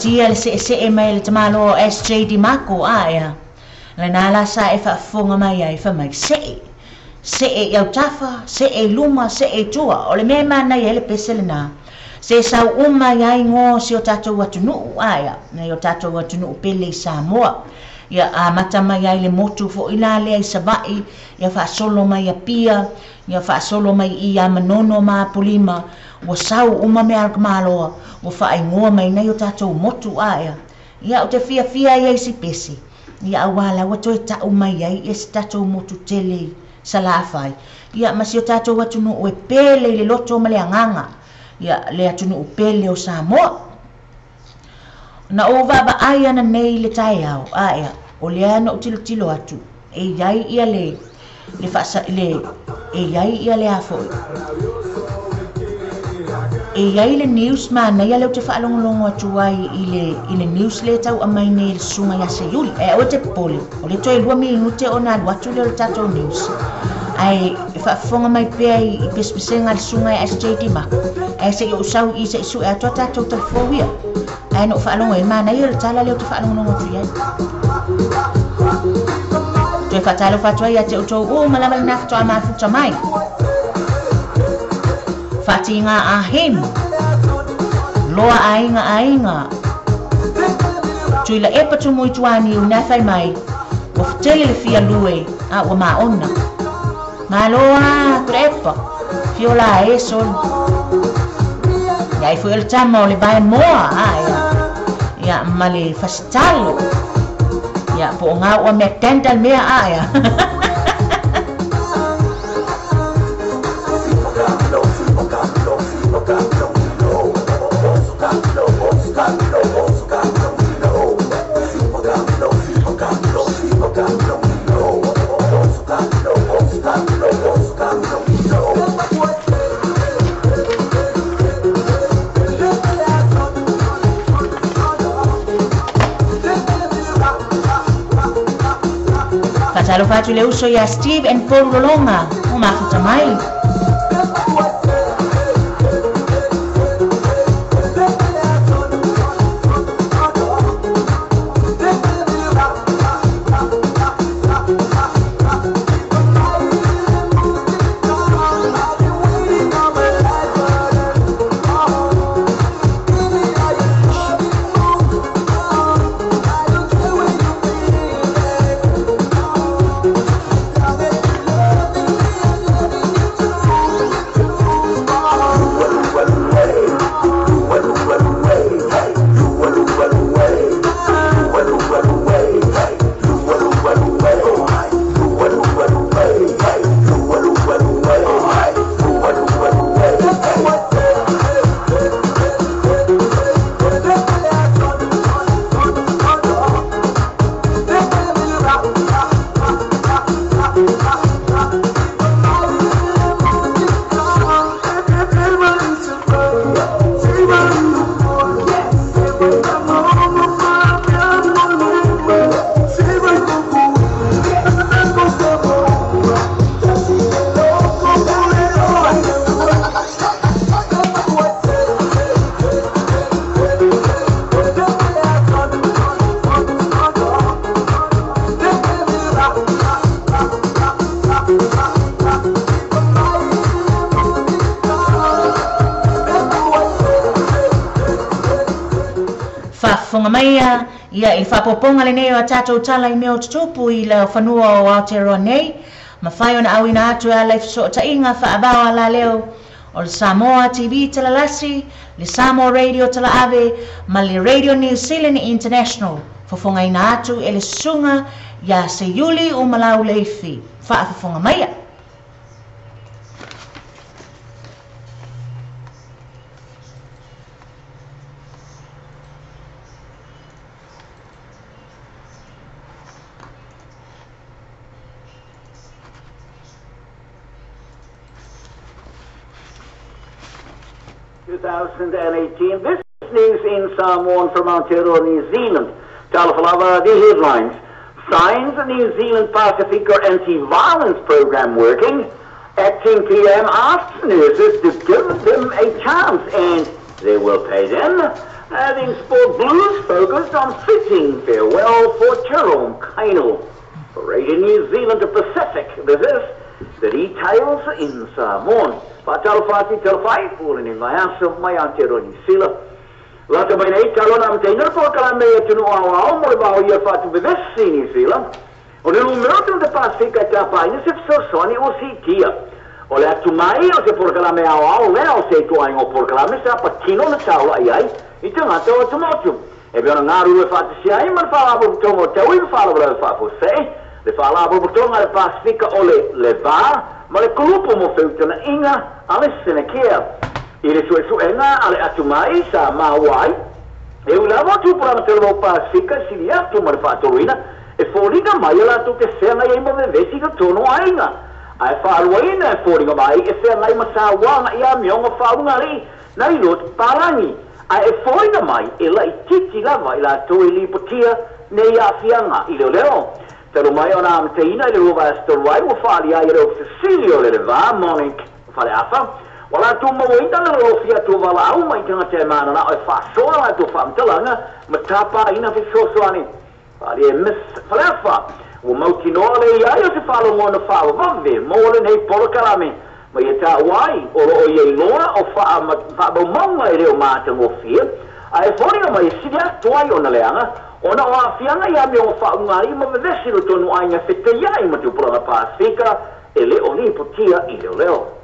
tia le se mai le tamalo SJ di mako aya le nala sa e whaafonga mai ai whamai se e iau tafa, se e luma, se e tua o le mea mana i ele pesele na se sau uma iai ngō si o tatou watunu aya na i o tatou watunu pele i Samoa ia a mata mai ai le motu fo ina lea i savai ia whaasolo mai a pia ia whaasolo mai i a manono ma polima ua sau uma mea alkamaloa ua whaingoa mai nei o tatou motu aya ia o te fia iai si pesi ia awala ua toe tau mai ai ia si tatou motu tele salafai ia masi o tatou watunu o e pele i le loto ma le anganga ia le atunu o pele o Samoa na o vava ai ana nei le tai au aya o le ana o tilo atu e iai ia le fasa le e iai ia le afo e iai le news mana ia le te whaalongolongo atu ai i le news le tau amai nei le sunga ia se yuli e o te poli o le toi 2 minute o na watu le tatou news ai e whaafonga mai pia i pespesenga le sunga ia SJD ma e se i usau i se isu e atua tatou te FOU ia ai no whaalongo e mana ia le tala le te whaalongolongo atu iai toi whatalo whatua ia te utou o malama le nafto a mafuta mai Fatinga ahin loa ainga tui la epa tumu i tuani u nafai mai o fitele le fia lue a ua maona ma loa kura epa fiola a sol ia i fui ele tama o le vai moa ia ma le fasitalo ia po ngā ua mea tendal mea ia Talo fatu le uso ya Steve and Paul Rolonga o mafuta mai Fonga mai ia i whapoponga le nei o tatou tala I mea o tutupu I le whanua o Aotearoa nei. Ma whai ona au ina atu a life so ta inga whaabao la leo o le Samoa TV talalasi, le Samoa Radio talaave, ma le Radio New Zealand International. Fofonga ina atu e le sunga ia se yuli o malau leifi. Whaafofonga mai. This news in Samoan from Aotearoa, New Zealand. Talafalava, the headlines. Finds the New Zealand Pacific or anti-violence program working. Acting PM asks nurses to give them a chance and they will pay them. Having sport blues focused on fitting farewell for Jerome Kaino. Parade in New Zealand to Pacific, this is the details in Samoan. Patalfati Telfai, falling in my ASO, my Antero New Zealand. Later by 8 Talon, I'm taking a for Kalamea to know our own about your fat with this in New Zealand. On the Milton the Pacific at Japan, if so, Sonny will see here. Or let to my ears a Porcalamea, I'll say to I know Porcalamisa, but Tino the Tower, it's a matter of tomato. If you're not with Fatia, I'm a father of Tomo, tell you follow the Fafo say. The father of Tonga Pacifica Ole Leva, Malaculupo Mofilton, Inga, Alice in a care. It is with Suena, Atumai, Mawai. They will have to put on the Pacifica, Silia, to Marfatorina. If Forina Mayala took a Sena of the Vesica Tono Aina. I far away in a Fording of I, if they're like Masawa, Yam Young of Faunari, Nailot, Parani. I avoid a mai, a like Titi Lava, la Toili Potia, Nea Fianga, Iloleo. Telumai on Amtaina, the Rovastor, why will Falia of Cecilio, the Va, Monic, Falafa. While I told my way down the Rofia to Valau, my Tanaman, and I fast so I to Famtalanga, Matapa, enough is so swani. Falia Miss Falafa. Umokinole, I have to follow one of our Vave, more than a Polocarami. May it why, or ye Lora or Fabo Monga, Rio Martin or Fear. I follow my Sidia, Toy on the Leana, or no Fianga Yamio Faunari, Mavesino to Wine, Fitayama to Brother Pacifica, Eleoni Potia, Ileo.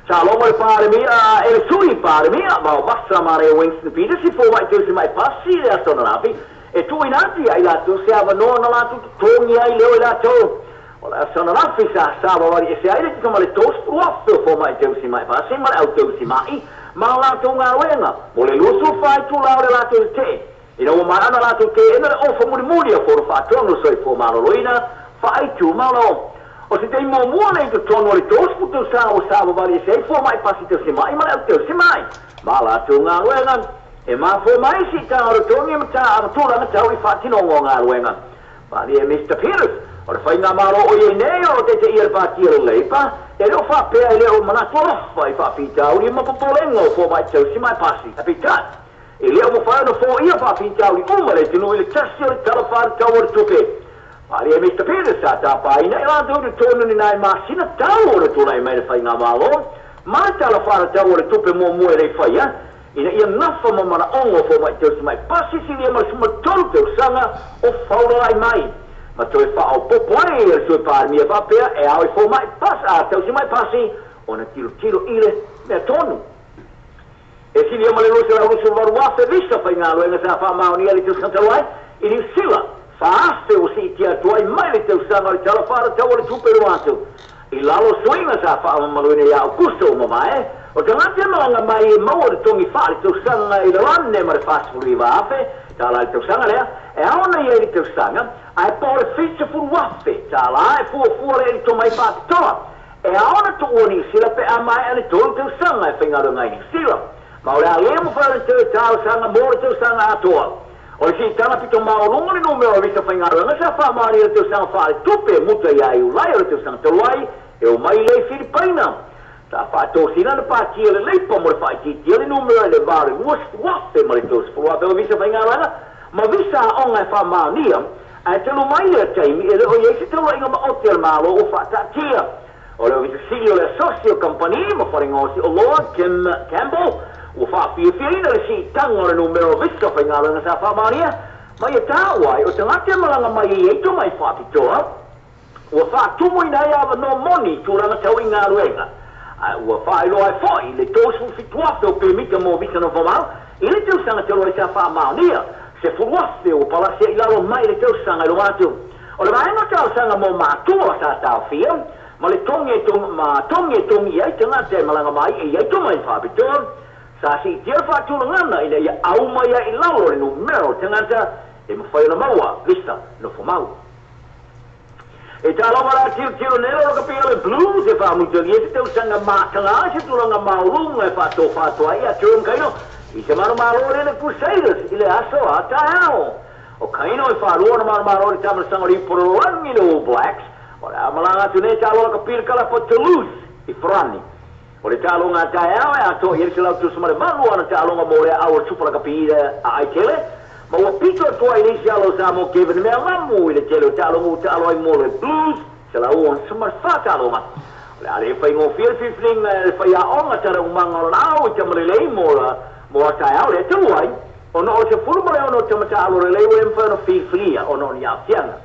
Saloma Paramia, El Suri Paramia, about Bassamare Winston Peters, for my choosing my passi, that's on an happy. E tu in altri hai dato, se avevano lato, torni ai leo dato. Ora sono la fissa, stavo a dire, se hai detto come le toast, uaffe, for mai teusi mai passi, ma autosi mai, ma lato una wena, vuole l'uso fai tu laure lato il te. E non marano lato te, e non ho famuri mulia, for fatto, non so, for malo loina, fai tu, ma no. O se dei muone, tu torno le toast, tu stavo a dire, se for mai passi teusi mai, ma autosi mai, ma lato una wena. E ma for mai si tau toni mata atura na tau fati no ngonga wenga pa di Mr. Peters or fai na maro o ye ne o te ir fati lepa e lo fa pe ele o mana to fai fa pita o ma popolengo for mai tau si mai pasi apita e le o fa no for ia fa pita o umare tino il tassio tau fa tau tupe pa di Mr. Peters ata pa ina la do tono ni nai ma sina tau o to nai mai fai na malo ma tau fa tau o tupe mo mo e fai ya ina ia nafa mamana ongo fo mai teu mai pasi si ia mas matol teu sanga o faula ai mai ma toi fa o popoai e sui par mia papea e au fo mai pas a teu si mai pasi ona tiro ile me tonu e si ia male lo se la rusu varua se vista fa ingalo e sa fa ma oni ali teu santalai ini sila fa aste o si tia toi mai le teu sanga le tala fara teu le tuperu atu i lalo swinga sa fa maluine ia o kusto mamae o te ngati amanga mai mau de tongi whaare tau sanga i lalane ma re whaasfuru i wafe tala i tau sanga lea e aona i eri tau sanga ai pore fitsa furu wafe tala e fua eri to mai whaate toa e aona to uoni sila pe a mai ane tolu tau sanga e whaingaro ngai ni sila ma ore a lea mo whaare tau sanga mora tau sanga atoa o le si tana pito maolunga ni numero visa whaingaro nga sa wha maari e tau sanga whaare tupe muta i ai ulai o tau sanga taluai e o mai lei Filipaina ta fatto sina le parti le lei po mo fai ti le numero le vari waste mo le tos pro avevo visto fangala ma vista on e fa mania e te lo mai le time e o ye te lo inga ma hotel malo o fatta tia o le visto silio le socio compagnie mo fare ngosi o Lord Campbell o fa fina le si tango le numero visto fangala na sa fa mania ma ye ta wai o te ngate malanga mai ye to mai fa pitoa o fa tu mo ina ya no money tu la tau inga luenga ua whaelo ai whai, le tōsu fituafe o pēmika mō vita no whamau, i le teusanga te loa i sa whamaunia, se furuafe o palasia i laro mai le teusanga i lo atu. O le vaenga teusanga mō mātua sa tau fia, ma le tongi tongi ai tanga te malanga mai e iai tonga i whapitoa, sa si tia whātuna ngana ina ia au mai i lalo le numero tangata e mawhai na maua, vista no whamau. E tala mara tiro nero lo kapia le blues e fa muito liete teu sanga matanga se tu longa maulunga e fato ai a trum kaino i se maro marore le Crusaders ile aso atao o kaino e fa lo maro marore tamal sanga ri por langi le Blacks ora malanga tu ne tala lo kapia kala po Toulouse i Frani O le tālonga tae au e ato i risi lau tu sumare malu ana tālonga mo le au tupara kapira a aitele. Ma ua pito atua i nisi alo sa mo kevin mea ngamu i le tele o tālonga talo ai mo le blues se la ua sumare wha tālonga. O le ale e whai ngō whirwhiwhiring le whai a onga tara umanga o nao i tamarelei mo a tae au le tau ai. O no o se fulu mare ono tamata alo relei o e mwhano whiwhiria o no ni a fianga.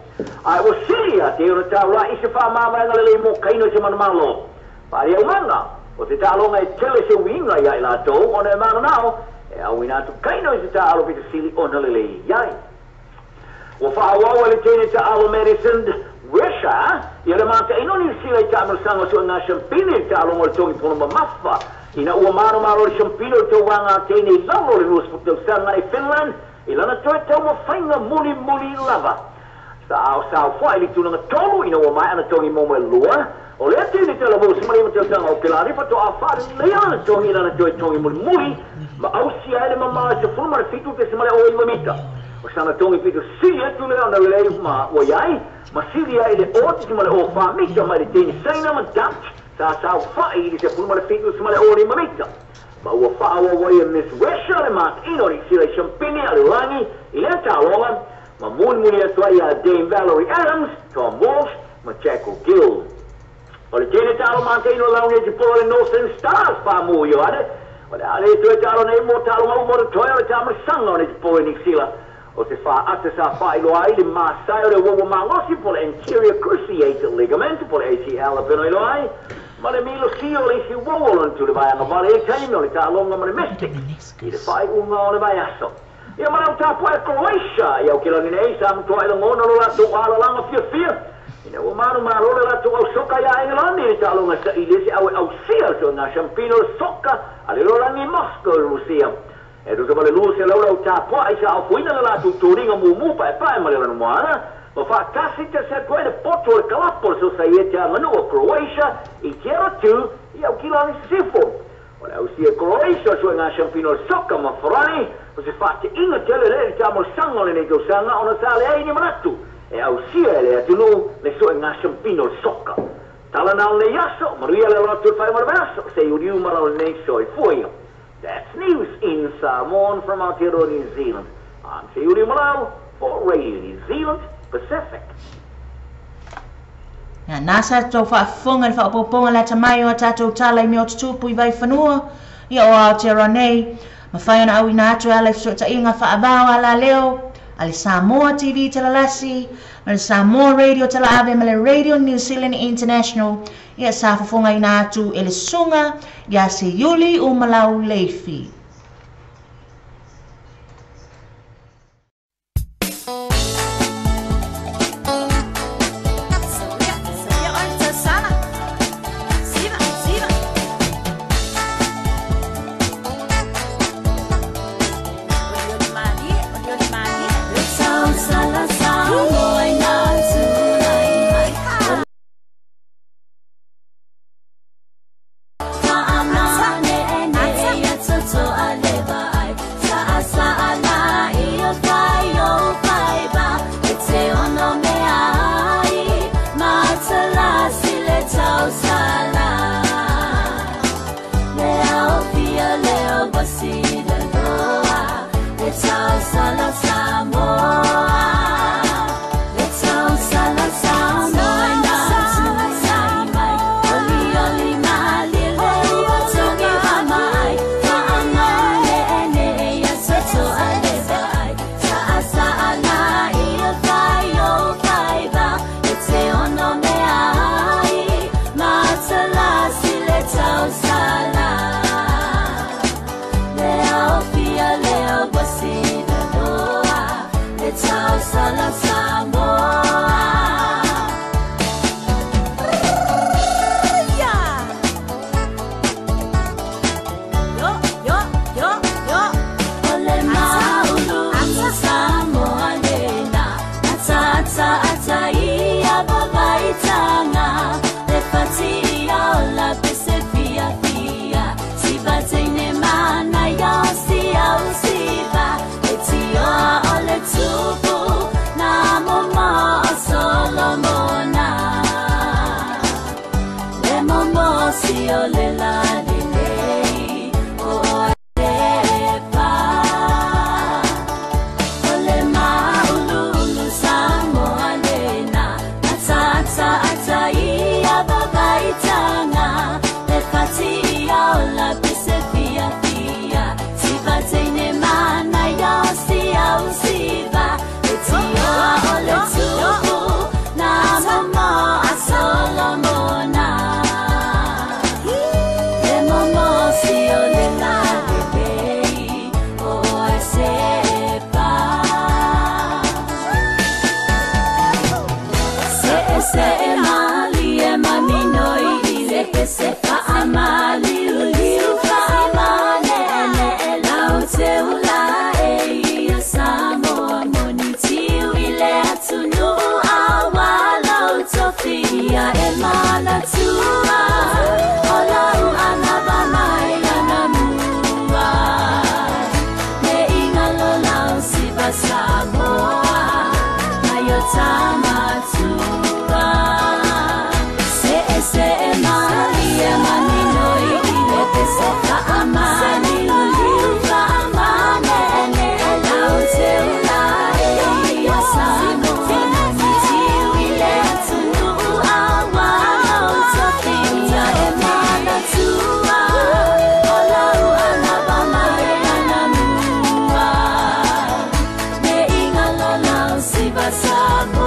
Ai o siria te o tau la i se wha mamanga lelei mo kaino se manamalo. Pari au manga. O te tālonga e tele se winga ia i la tau, o ne mana nao, e au ina tu kaino i se tālo pita sili o na lele iai. O whaawau le tene tālo medicine, Russia, i le mata ino ni sila i tāmara sanga so ngā shampini i tālonga le tongi pono ma mawha. Ina ua maro le shampino i tau wanga tene i lalo le nuas putau sanga i Finland, i lana toi tau ma whainga muli lava. Sao whai li tunanga tolu, ina ua mai ana tongi momo e lua, o le ati ni tala mo se marima te tanga o ke la rifa to a whare leana tongi lana toi tongi muli ma au si aile mama se fulmar fitu te se male o ima mita o sana tongi fitu siri atu le ana lelei ma o iai ma siri aile o te se male o wha mita ma le teni saina ma dach sa whai li se fulmar fitu se male o ima mita ma ua wha awa wai e Miss Wesha le mat ino ni sila shampini ale langi i le tālonga ma muni atu ai a Dame Valerie Adams, Tom Walsh ma Jack O'Gill. O le tene talo manteino launga te polo le Northern Stars pa mu yo ade. O le ale tu talo nei mo talo mau mo toia le tamo sanga o le polo ni sila. O te fa ata sa fa ilo ai le masai o le wowo mangosi po le anterior cruciate ligament po le ACL peno ilo ai. Ma le milo sio le si wowo lon tu le vai anga vale e taimo le talo nga ma le mystic. I le fai unga o le vai aso. Ia mana o tapo e Croatia. Ia o kila ni nei sa mtua ila ngona lo la tu ala langa fia. Ina o manu marole la tu au soka ya England ni talonga sa ilesi au sia so na champino soka ale lo la ni Moscow Rusia. E do vale luce la ora ta po ai sa au fuina la tu turinga mu pa male la moana. Ma fa casi te se puede poto el calapo so sa yete a manu Croatia i tierra tu i au kila ni sifo. Ora au sia Croatia so na champino soka ma frani o se fa te inga tele le tamo sango le nego sanga ona sale ai ni manatu. E au sia ele atunu le so ngā champino soka. Tala nao le yaso, maria le lotu whai marabaso, se uriu marau nei soi fuio. That's news in Samoan from Aotearoa, New Zealand. I'm se uriu marau for Radio New Zealand Pacific. Ia nasa tau whaafonga le whaapoponga la tamai o tātou tala I mea o tutupu I vai whanua. Ia o Aotearoa nei, ma whai ana au ina atu ala I ta inga whaabao ala leo. Ale Samoa TV talalasi, ale Samoa Radio talaave, ale Radio New Zealand International. Ia sa fofonga ina atu ele sunga, ia se yuli o malau leifi. Sabor